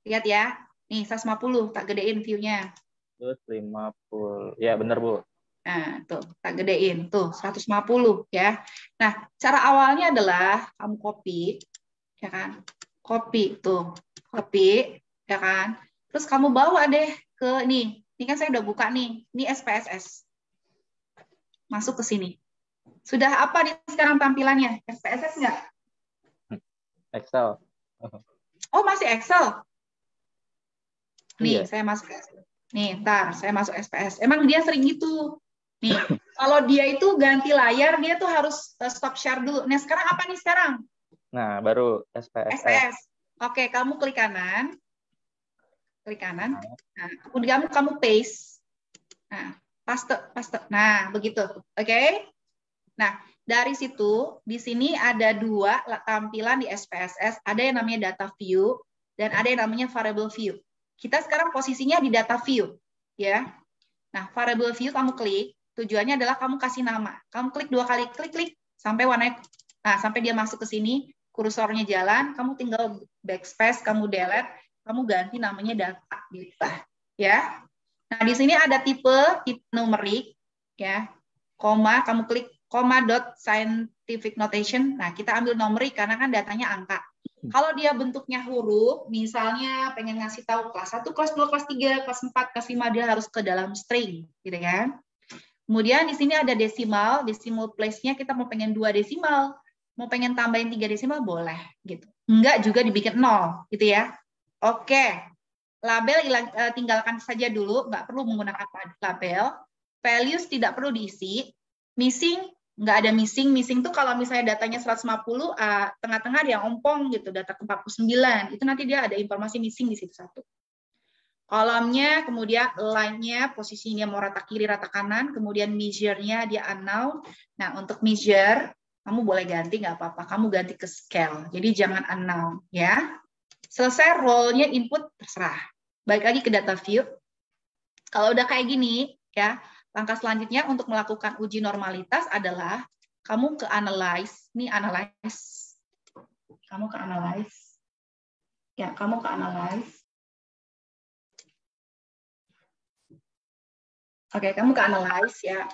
Lihat ya. Nih, 150. Tak gedein view-nya. 150. Ya, benar, Bu. Nah, tuh, tak gedein. Tuh, 150 ya. Nah, cara awalnya adalah kamu copy, ya kan? Copy, tuh. Copy, ya kan? Terus kamu bawa deh ke nih. Ini kan saya udah buka nih. Ini SPSS. Masuk ke sini. Sudah apa nih sekarang tampilannya? SPSS nggak? Excel. Oh, masih Excel? Nih, Iya. saya masuk Excel. Nih, ntar saya masuk SPS. Emang dia sering gitu. Nih, kalau dia itu ganti layar, dia tuh harus stop share dulu. Nah, sekarang apa nih sekarang? Nah, baru SPSS. SPS. Oke, kamu klik kanan. Klik kanan. Nah, kemudian kamu paste. Nah, paste. Nah, begitu. Oke? Nah, dari situ, di sini ada dua tampilan di SPSS. Ada yang namanya data view, dan ada yang namanya variable view. Kita sekarang posisinya di data view. Ya. Nah, variable view kamu klik. Tujuannya adalah kamu kasih nama. Kamu klik 2 kali, klik sampai warnanya, nah sampai dia masuk ke sini, kursornya jalan, kamu tinggal backspace, kamu delete, kamu ganti namanya data gitu. Ya. Nah, di sini ada tipe numerik ya. Koma, kamu klik koma dot scientific notation. Nah, kita ambil numerik karena kan datanya angka. Kalau dia bentuknya huruf, misalnya pengen ngasih tahu kelas 1, kelas 2, kelas 3, kelas 4, kelas 5, dia harus ke dalam string, gitu kan? Kemudian di sini ada decimal place-nya kita mau pengen 2 desimal, mau pengen tambahin 3 desimal boleh gitu. Enggak juga dibikin 0 gitu ya. Oke. Label tinggalkan saja dulu, nggak perlu menggunakan label. Values tidak perlu diisi. Missing nggak ada missing. Missing tuh kalau misalnya datanya 150, tengah-tengah ada yang ompong gitu, data ke 49. Itu nanti dia ada informasi missing di situ satu. Kolomnya, kemudian line-nya, posisinya mau rata kiri, rata kanan, kemudian measure-nya dia unknown. Nah, untuk measure, kamu boleh ganti, nggak apa-apa. Kamu ganti ke scale. Jadi jangan unknown, ya. Selesai role-nya input, terserah. Balik lagi ke data view. Kalau udah kayak gini, ya, langkah selanjutnya untuk melakukan uji normalitas adalah kamu ke analyze. Ini analyze. Kamu ke analyze. Ya, kamu ke analyze. Oke, kamu ke analyze ya.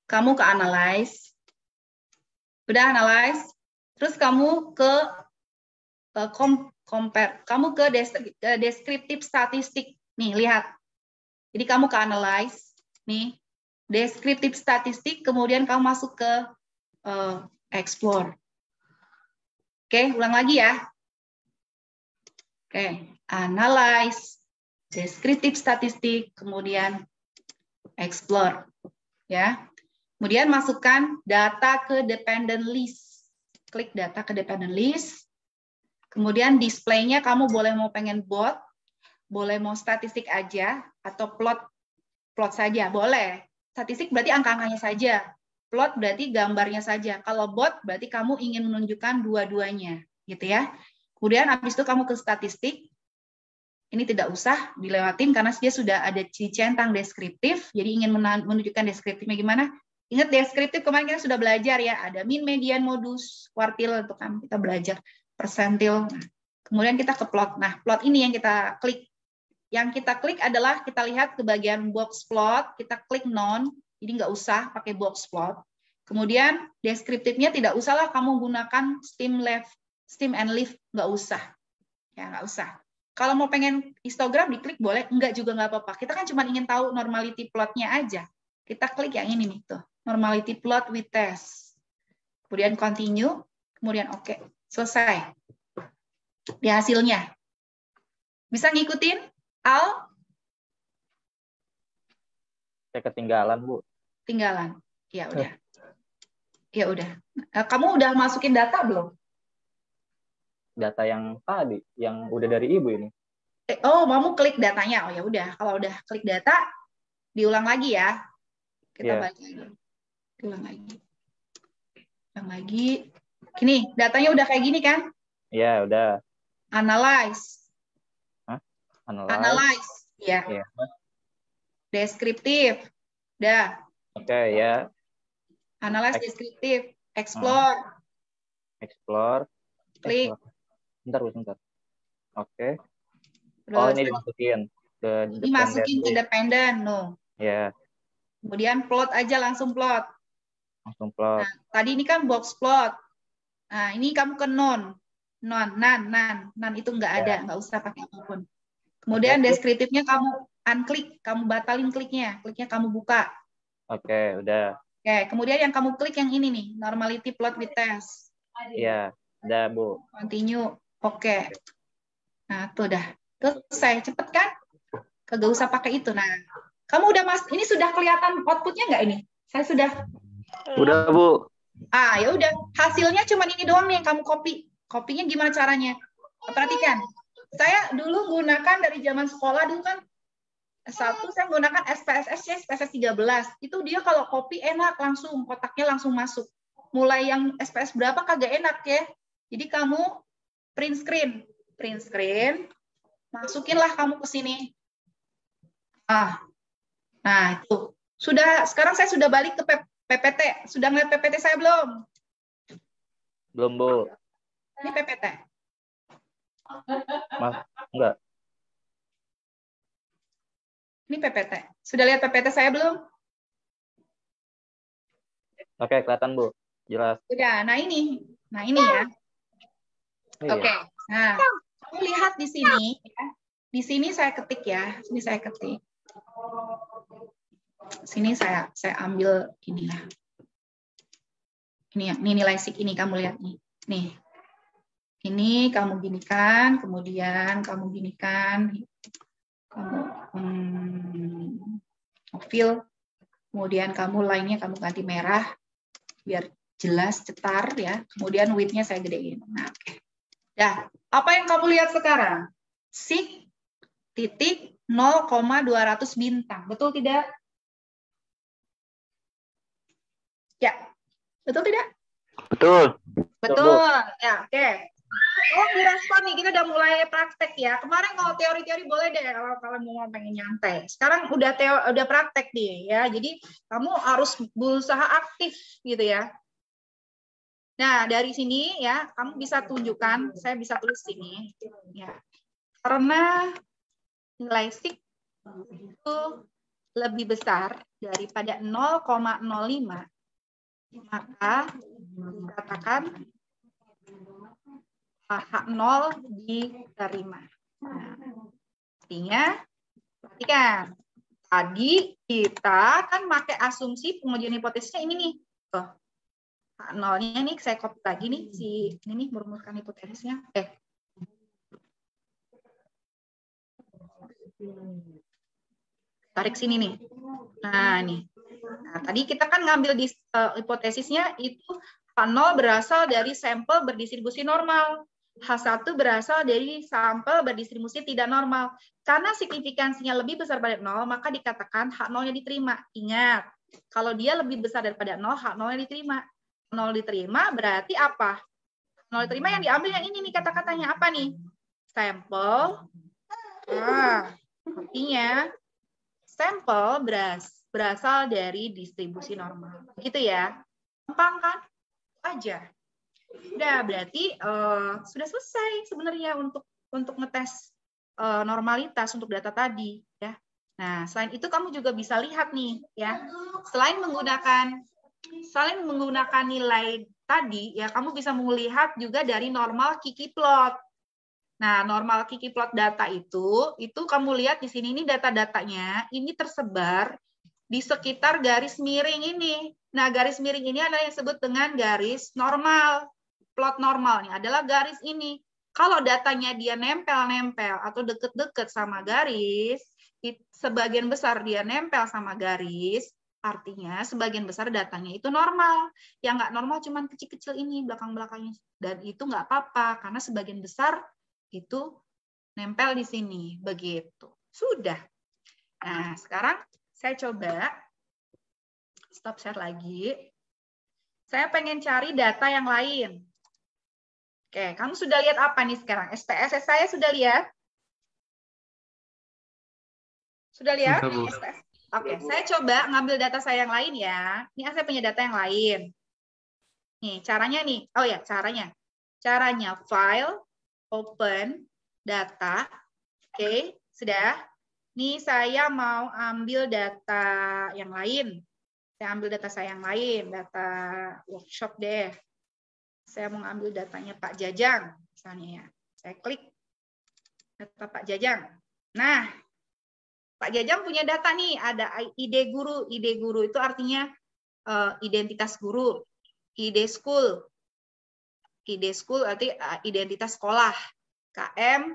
Kamu ke analyze. Udah analyze. Terus kamu ke compare. Kamu ke descriptive statistik. Nih, lihat. Jadi kamu ke analyze. Nih, descriptive statistik, kemudian kamu masuk ke explore. Oke, ulang lagi ya. Oke, analyze, descriptive statistik, kemudian explore. Ya. Kemudian masukkan data ke dependent list. Klik data ke dependent list. Kemudian display-nya kamu boleh mau pengen bot, boleh mau statistik aja, atau plot saja, boleh. Statistik berarti angka-angkanya saja. Plot berarti gambarnya saja. Kalau bot berarti kamu ingin menunjukkan dua-duanya, gitu ya. Kemudian habis itu kamu ke statistik. Ini tidak usah dilewatin karena dia sudah ada centang deskriptif. Jadi ingin menunjukkan deskriptifnya gimana? Ingat deskriptif kemarin kita sudah belajar ya. Ada min, median, modus, kuartil itu kan kita belajar persentil. Nah, kemudian kita ke plot. Nah, plot ini yang kita klik. Yang kita klik adalah kita lihat ke bagian box plot. Kita klik none. Jadi nggak usah pakai box plot. Kemudian deskriptifnya tidak usahlah kamu gunakan stem and leaf, nggak usah. Ya nggak usah. Kalau mau pengen histogram diklik boleh, enggak juga nggak apa-apa. Kita kan cuma ingin tahu normality plotnya aja. Kita klik yang ini nih tuh, normality plot with test. Kemudian continue, kemudian oke, selesai. Di hasilnya. Bisa ngikutin, Al? Saya ketinggalan, Bu. Tinggalan. Ya udah. Ya udah. Kamu udah masukin data belum? Data yang tadi, yang udah dari Ibu ini. Oh, kamu klik datanya. Oh ya udah, kalau udah klik data, diulang lagi ya. Kita balik lagi. Diulang lagi. Ulang lagi. Gini, datanya udah kayak gini kan? Iya, udah. Analyze. Hah? Analyze. Ya. Iya. Deskriptif. Udah. Oke, ya. Analyze deskriptif. Explore. Explore. Klik. Bentar, Bu, bentar. Oke. Terus, Oh, ini dimasukin ke dimasukin ke dependent. No. Ya, Kemudian plot aja, langsung plot. langsung plot. Nah, tadi ini kan box plot. Nah, ini kamu ke none itu nggak ada, nggak usah pakai apapun. Kemudian deskriptifnya kamu unklik, kamu batalin kliknya kamu buka. Oke, udah. Oke, kemudian yang kamu klik yang ini nih, normality plot with test. Iya, udah, Bu. Continue, oke. Nah, tuh udah. Terus saya cepet kan? Kagak usah pakai itu. Nah, kamu udah ini sudah kelihatan outputnya nggak ini? Saya sudah. Udah, Bu. Ah, ya udah. Hasilnya cuma ini doang nih yang kamu copy. Kopinya gimana caranya? Perhatikan. Saya dulu gunakan dari zaman sekolah dulu kan S1 saya menggunakan SPSS 13. Itu dia kalau copy enak langsung, kotaknya langsung masuk. Mulai yang SPS berapa kagak enak ya. Jadi kamu print screen, masukinlah kamu ke sini. Nah itu. Sekarang saya sudah balik ke PPT. Sudah ngeliat PPT saya belum? Belum, Bu. Ini PPT. Mas, enggak. Ini PPT. Sudah lihat PPT saya belum? Oke, kelihatan, Bu. Jelas. Udah. Nah ini ya. Iya. Oke. Nah, kamu lihat di sini ya. Di sini saya ketik ya. Sini saya ketik. Sini saya ambil ini ya. Ini nilai sik ini kamu lihat nih. Nih. Ini kamu ginikan, kemudian kamu ginikan, kamu fill, kemudian kamu line-nya kamu ganti merah, biar jelas, cetar ya. Kemudian width-nya saya gedein. Nah, oke. Dah, apa yang kamu lihat sekarang? Sik titik 0,200 bintang, betul tidak? Ya, betul tidak? Betul. Betul. Ya, oke. Oh, direspon nih, kita udah mulai praktek ya. Kemarin kalau teori-teori boleh deh kalau kalian mau pengen nyantai. Sekarang udah praktek nih ya. Jadi kamu harus berusaha aktif gitu ya. Nah, dari sini ya, kamu bisa tunjukkan, saya bisa tulis sini ya. Karena nilai sik itu lebih besar daripada 0,05, maka dikatakan H0 diterima. Nah, artinya, perhatikan. Tadi kita kan pakai asumsi pengujian hipotesisnya ini nih. Tuh. H0-nya nih, saya copy lagi nih. Ini nih, merumuskan hipotesisnya. Tarik sini nih. Nah, nih. Nah, tadi kita kan ngambil di hipotesisnya itu H0 berasal dari sampel berdistribusi normal. H1 berasal dari sampel berdistribusi tidak normal. Karena signifikansinya lebih besar pada 0, maka dikatakan H0-nya diterima. Ingat, kalau dia lebih besar daripada 0, H0-nya diterima. 0 diterima berarti apa? Nol diterima yang diambil yang ini nih kata-katanya apa nih? Sampel. Nah, artinya sampel berasal dari distribusi normal. Begitu ya. Gampang kan? Aja. Udah berarti sudah selesai sebenarnya untuk ngetes normalitas untuk data tadi ya. Nah, selain itu kamu juga bisa lihat nih ya. Selain menggunakan nilai tadi ya, kamu bisa melihat juga dari normal Kiki plot. Nah, normal Kiki plot data itu kamu lihat di sini, ini data-datanya ini tersebar di sekitar garis miring ini. Nah, garis miring ini adalah yang disebut dengan garis normal. Plot normalnya adalah garis ini. Kalau datanya dia nempel-nempel atau deket-deket sama garis, sebagian besar dia nempel sama garis, artinya sebagian besar datanya itu normal. Yang nggak normal cuma kecil-kecil ini belakang-belakangnya. Dan itu nggak apa-apa, karena sebagian besar itu nempel di sini. Begitu. Sudah. Nah, sekarang saya coba stop share lagi. Saya pengen cari data yang lain. Oke, kamu sudah lihat apa nih sekarang? SPSS saya sudah lihat? Sudah lihat? Sudah, Bu. SPSS? Oke, saya coba ngambil data saya yang lain ya. Ini saya punya data yang lain. Nih, caranya nih. Oh ya, caranya. Caranya file, open, data. Oke, sudah. Nih saya mau ambil data yang lain. Saya ambil data saya yang lain, data workshop deh. Saya mau ambil datanya Pak Jajang, misalnya ya. Saya klik data Pak Jajang. Nah, Pak Jajang punya data nih, ada ID guru. ID guru itu artinya identitas guru. ID school. ID school arti identitas sekolah. KM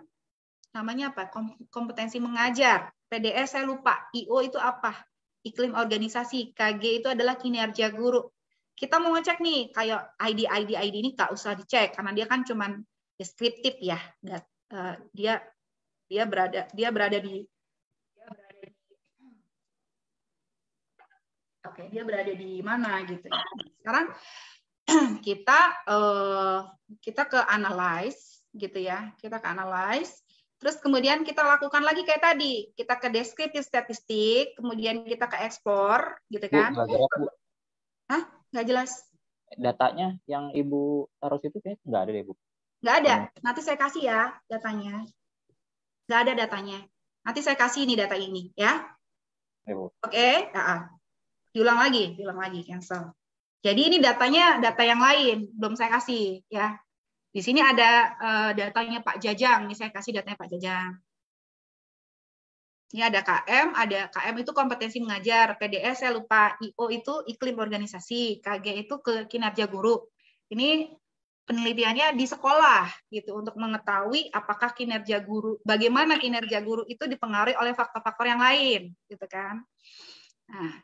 namanya apa? Kompetensi mengajar. PDS saya lupa. IO itu apa? Iklim organisasi. KG itu adalah kinerja guru. Kita mau ngecek nih, kayak ID ini nggak usah dicek karena dia kan cuman deskriptif ya. Dia berada di Oke, dia berada di mana gitu ya. Sekarang kita ke analyze gitu ya. Kita ke analyze. Terus kemudian kita lakukan lagi kayak tadi. Kita ke deskriptif statistik, kemudian kita ke explore gitu Bu, kan. nggak gerak, Bu. Hah? Nggak jelas. Datanya yang Ibu taruh situ kayaknya nggak ada deh, Bu. Nggak ada. Nanti saya kasih ya datanya. Nggak ada datanya. Nanti saya kasih ini data ini ya. Ya, Bu. Oke. Diulang lagi, cancel. Jadi ini datanya data yang lain, belum saya kasih ya. Di sini ada datanya Pak Jajang, ini saya kasih datanya Pak Jajang. Ini ada KM itu kompetensi mengajar, PDS saya lupa, IO itu iklim organisasi, KG itu ke kinerja guru. Ini penelitiannya di sekolah gitu untuk mengetahui apakah kinerja guru, bagaimana kinerja guru itu dipengaruhi oleh faktor-faktor yang lain, gitu kan. Nah,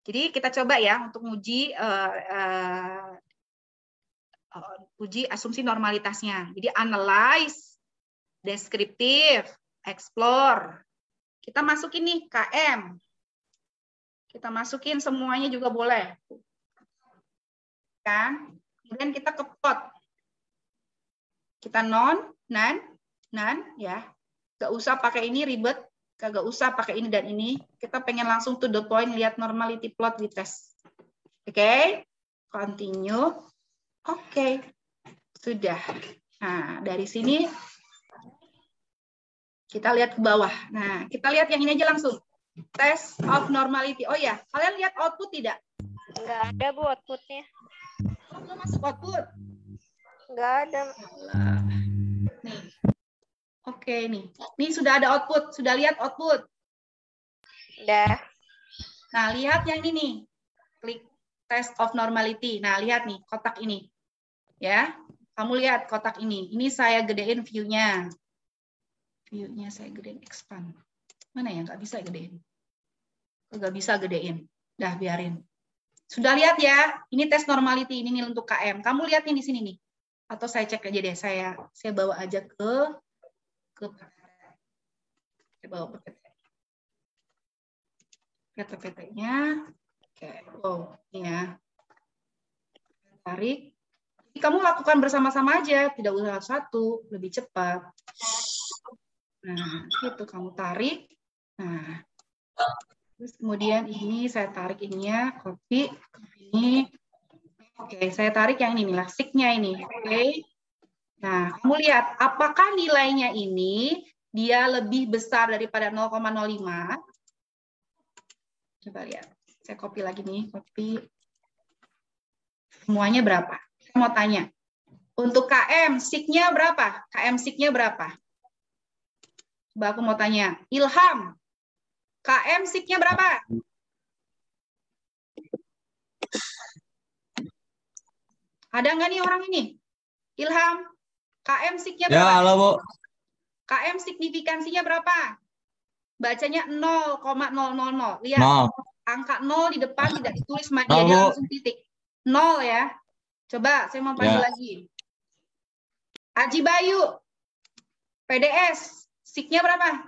jadi kita coba ya untuk uji asumsi normalitasnya. Jadi analyze, deskriptif, explore. Kita masukin nih KM. Kita masukin semuanya juga boleh. Kan? Kemudian kita ke plot. Kita none ya. Gak usah pakai ini ribet. Kagak usah pakai ini dan ini. Kita pengen langsung to the point, lihat normality plot di tes. Oke? Continue. Oke. Sudah. Nah, dari sini kita lihat ke bawah. Nah, kita lihat yang ini aja langsung. Test of normality. Oh ya, kalian lihat output tidak? Nggak ada, Bu, outputnya. Belum masuk output. Nggak ada. Nih. Oke, nih. Nih sudah ada output. Sudah lihat output? Udah. Nah, lihat yang ini nih. Klik test of normality. Nah, lihat nih kotak ini. Ya. Kamu lihat kotak ini. Ini saya gedein view-nya. View-nya saya gedein expand. Mana ya? Nggak bisa gedein. Nggak bisa gedein. Dah, biarin. Sudah lihat ya? Ini tes normality. Ini nih untuk KM. Kamu lihat nih di sini nih. Atau saya cek aja deh. Saya bawa aja ke saya bawa PT-nya. Oke. Wow. Ini ya. Tarik. kamu lakukan bersama-sama aja, tidak usah satu, lebih cepat. Nah, itu kamu tarik. Nah, terus kemudian ini saya tarik ininya, copy ini. Oke, saya tarik yang ini nih, stick-nya ini. Oke. Nah, kamu lihat apakah nilainya ini dia lebih besar daripada 0,05? Coba lihat. Saya copy lagi nih, copy. Semuanya berapa? Saya mau tanya. Untuk KM, stick-nya berapa? KM stick-nya berapa? Coba aku mau tanya. Ilham, KM stick-nya berapa? Ada nggak nih orang ini? Ilham, KM stick-nya berapa? Ya, halo, Bu. KM signifikansinya berapa? Bacanya 0,000. Lihat, 0. angka 0 di depan tidak ditulis sama 0, dia Bu. langsung titik. 0 ya. Coba saya mau panggil Ya. lagi. Aji Bayu, PDS, stick-nya berapa?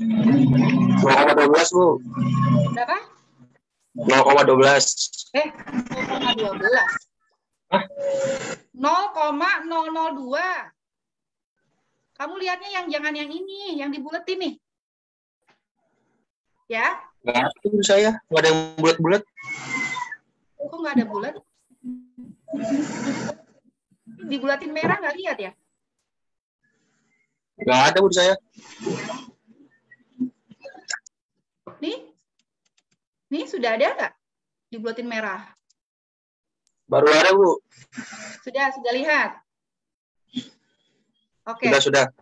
0,12, Bu. Berapa? 0,12. 0,12. 0,002. Kamu lihatnya yang jangan yang ini, yang dibuletin nih. Ya? Nggak ada tuh saya. Nggak ada yang bulat-bulat. Kok nggak ada bulat? Dibulatin merah nggak lihat ya? Nggak ada Bu saya. Nih sudah ada nggak? Dibulatin merah. Baru ada Bu. Sudah lihat. Oke. Sudah.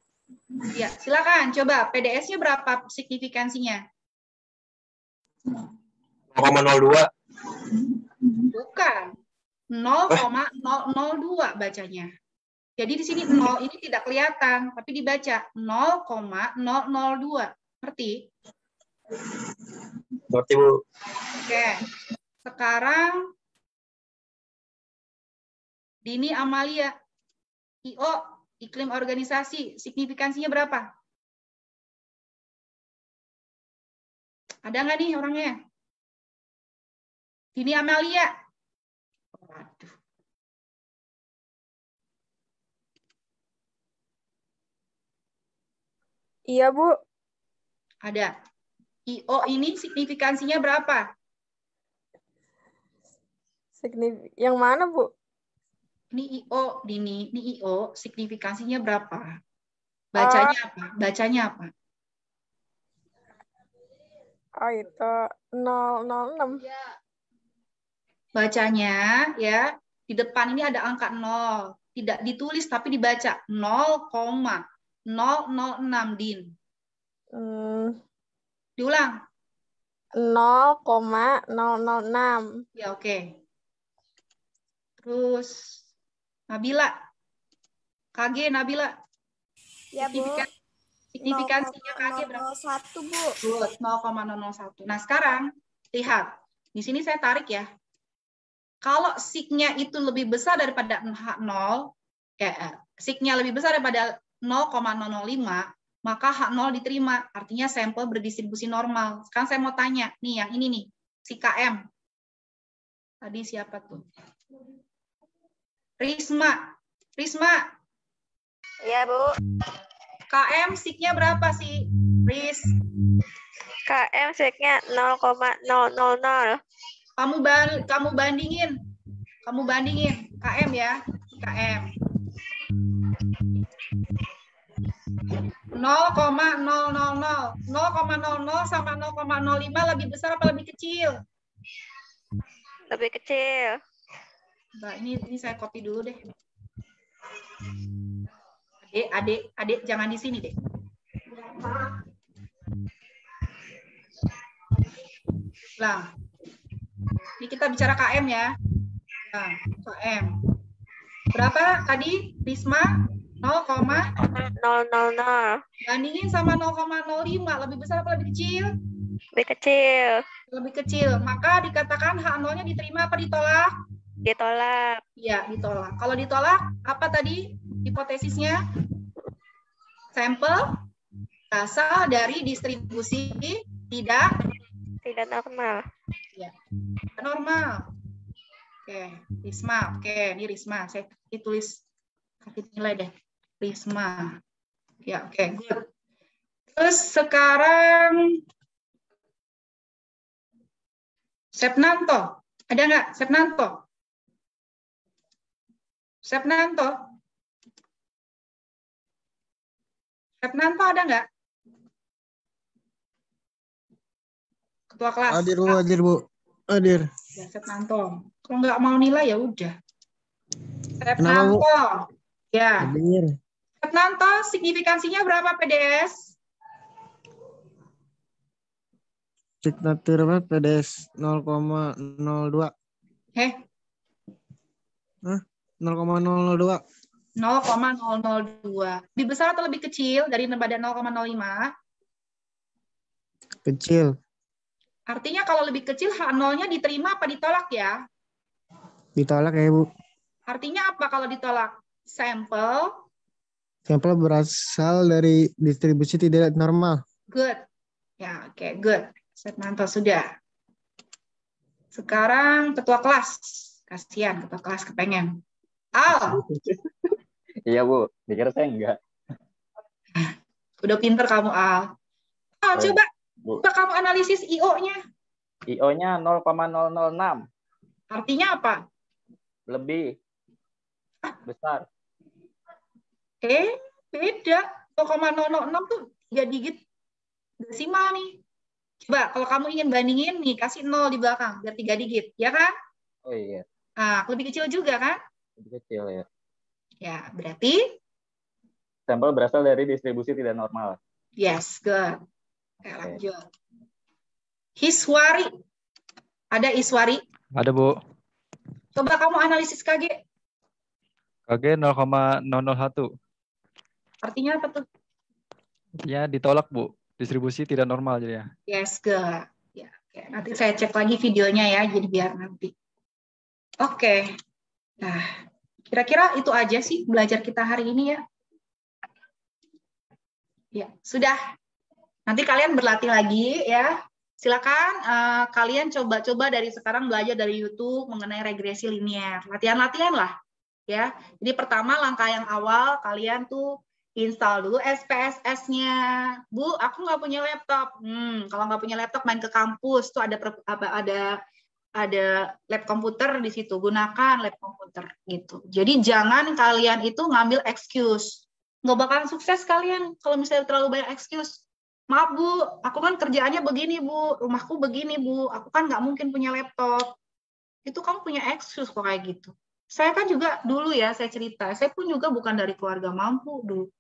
Ya, silakan coba PDS-nya berapa signifikansinya? 0,02. Bukan. 0,002 bacanya. Jadi di sini 0 ini tidak kelihatan, tapi dibaca 0,002. Ngerti? Berarti Bu. Oke. Sekarang Dini Amalia, IO, iklim organisasi, signifikansinya berapa? Ada nggak nih orangnya? Dini Amalia. Waduh. Iya, Bu. Ada. IO ini signifikansinya berapa? Yang mana, Bu? Ini IO, Dini. Ini IO, signifikansinya berapa? Bacanya apa? Bacanya apa? Oh, itu 006. Bacanya ya, di depan ini ada angka 0. Tidak ditulis tapi dibaca 0,006 Din. Diulang. 0,006. Ya, oke. Terus Nabila. KG Nabila. Ya, Bu. Signifikansinya KG berapa? 0,001, Bu. Good, 0,001. Nah, sekarang lihat. Di sini saya tarik ya. Kalau sig-nya itu lebih besar daripada 0, sig-nya lebih besar daripada 0,005, maka H0 diterima. Artinya sampel berdistribusi normal. Sekarang saya mau tanya, nih yang ini nih, si KM. Tadi siapa tuh? Risma. Iya, Bu. KM sig-nya berapa sih, Ris? KM signya 0,000. Kamu bandingin. KM ya, KM. 0,000. 0,00 sama 0,05 lebih besar apa lebih kecil? Lebih kecil. Nah, ini saya copy dulu deh. Adik, jangan di sini deh. Nah, ini kita bicara KM ya. Nah, KM. Berapa tadi, Risma? 0,000. Bandingin sama 0,05. Lebih besar apa lebih kecil? Lebih kecil. Lebih kecil. Maka dikatakan H0-nya diterima apa ditolak? Ditolak. Iya, ditolak. Kalau ditolak, apa tadi hipotesisnya? Sampel berasal dari distribusi tidak Tidak normal. ya, normal. Oke, Risma. Oke, ini Risma. Saya tulis kasih nilai deh. Risma. Ya, oke, good. Terus sekarang Sepnanto. Ada nggak Sepnanto? Sepnanto? Sepnanto ada nggak? Ketua kelas. Hadir Bu, hadir Bu. Hadir. Ya, Sepnanto. Kalau nggak mau nilai ya udah. Kenapa, Bu? Sepnanto. Ya. Hadir. Sepnanto signifikansinya berapa PDS? Signatur apa? PDS 0,02. Heh, 0,002. 0,002. Lebih besar atau lebih kecil dari pada 0,05? Kecil. Artinya kalau lebih kecil H0-nya diterima apa ditolak ya? Ditolak ya Bu. Artinya apa kalau ditolak? Sampel, Sampel berasal dari distribusi tidak normal. good. Ya, oke, good. Setnanto sudah. Sekarang ketua kelas. Kasihan ketua kelas kepengen. Al, Iya Bu, dikira saya enggak. udah pinter kamu Al. Al, Oh, coba Bu. kamu analisis IO-nya. IO-nya 0,006 Artinya apa? lebih besar. Beda. 0,006 tuh 3 digit desimal nih. Coba kalau kamu ingin bandingin nih, kasih 0 di belakang biar 3 digit, ya kan? Oh iya, Nah, lebih kecil juga kan? lebih kecil ya. Ya, berarti Sampel berasal dari distribusi tidak normal. yes, good. Oke, lanjut. Hiswari. Ada Iswari? Ada Bu. Coba kamu analisis KG. KG 0,001. Artinya apa tuh? Artinya ditolak Bu. Distribusi tidak normal jadinya. Yes, good. Ya, oke. Nanti saya cek lagi videonya ya, jadi biar nanti. Oke. Nah, kira-kira itu aja sih belajar kita hari ini ya. Ya, sudah. Nanti kalian berlatih lagi ya. Silakan kalian coba-coba dari sekarang belajar dari YouTube mengenai regresi linier. Latihan-latihan lah. Ya. Jadi pertama langkah yang awal kalian tuh install dulu SPSS-nya. Bu, aku nggak punya laptop. Kalau nggak punya laptop main ke kampus tuh ada lab komputer di situ. Gunakan lab komputer gitu. Jadi jangan kalian itu ngambil excuse. Nggak bakalan sukses kalian kalau misalnya terlalu banyak excuse. Maaf Bu, aku kan kerjaannya begini Bu, rumahku begini Bu, aku kan nggak mungkin punya laptop. Itu kamu punya excuse kok kayak gitu. Saya kan juga dulu ya, saya cerita, saya pun juga bukan dari keluarga mampu dulu.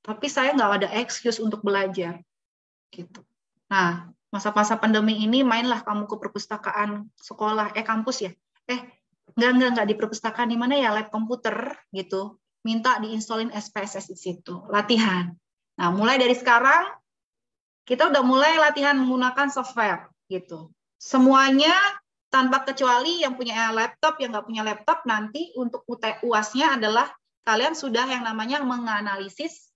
Tapi saya nggak ada excuse untuk belajar. Gitu. Nah, masa-masa pandemi ini mainlah kamu ke perpustakaan sekolah, kampus ya. Enggak di perpustakaan di mana ya, lab komputer gitu. Minta diinstallin SPSS di situ, latihan. Nah, mulai dari sekarang kita udah mulai latihan menggunakan software gitu. Semuanya tanpa kecuali yang punya laptop, yang nggak punya laptop, nanti untuk UAS-nya adalah kalian sudah yang namanya menganalisis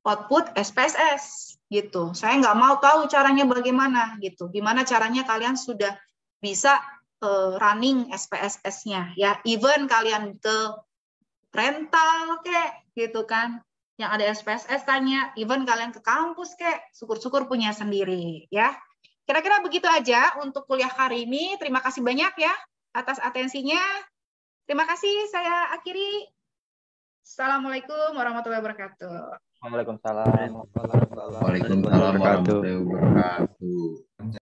output SPSS gitu. Saya nggak mau tahu caranya bagaimana gitu. Gimana caranya kalian sudah bisa running SPSS-nya ya. Even kalian ke rental kayak gitu kan. Yang ada SPSS tanya, even kalian ke kampus kayak syukur-syukur punya sendiri ya. Kira-kira begitu aja untuk kuliah hari ini. Terima kasih banyak ya atas atensinya. Terima kasih, saya akhiri. Assalamualaikum warahmatullahi wabarakatuh. Waalaikumsalam. Waalaikumsalam warahmatullahi wabarakatuh.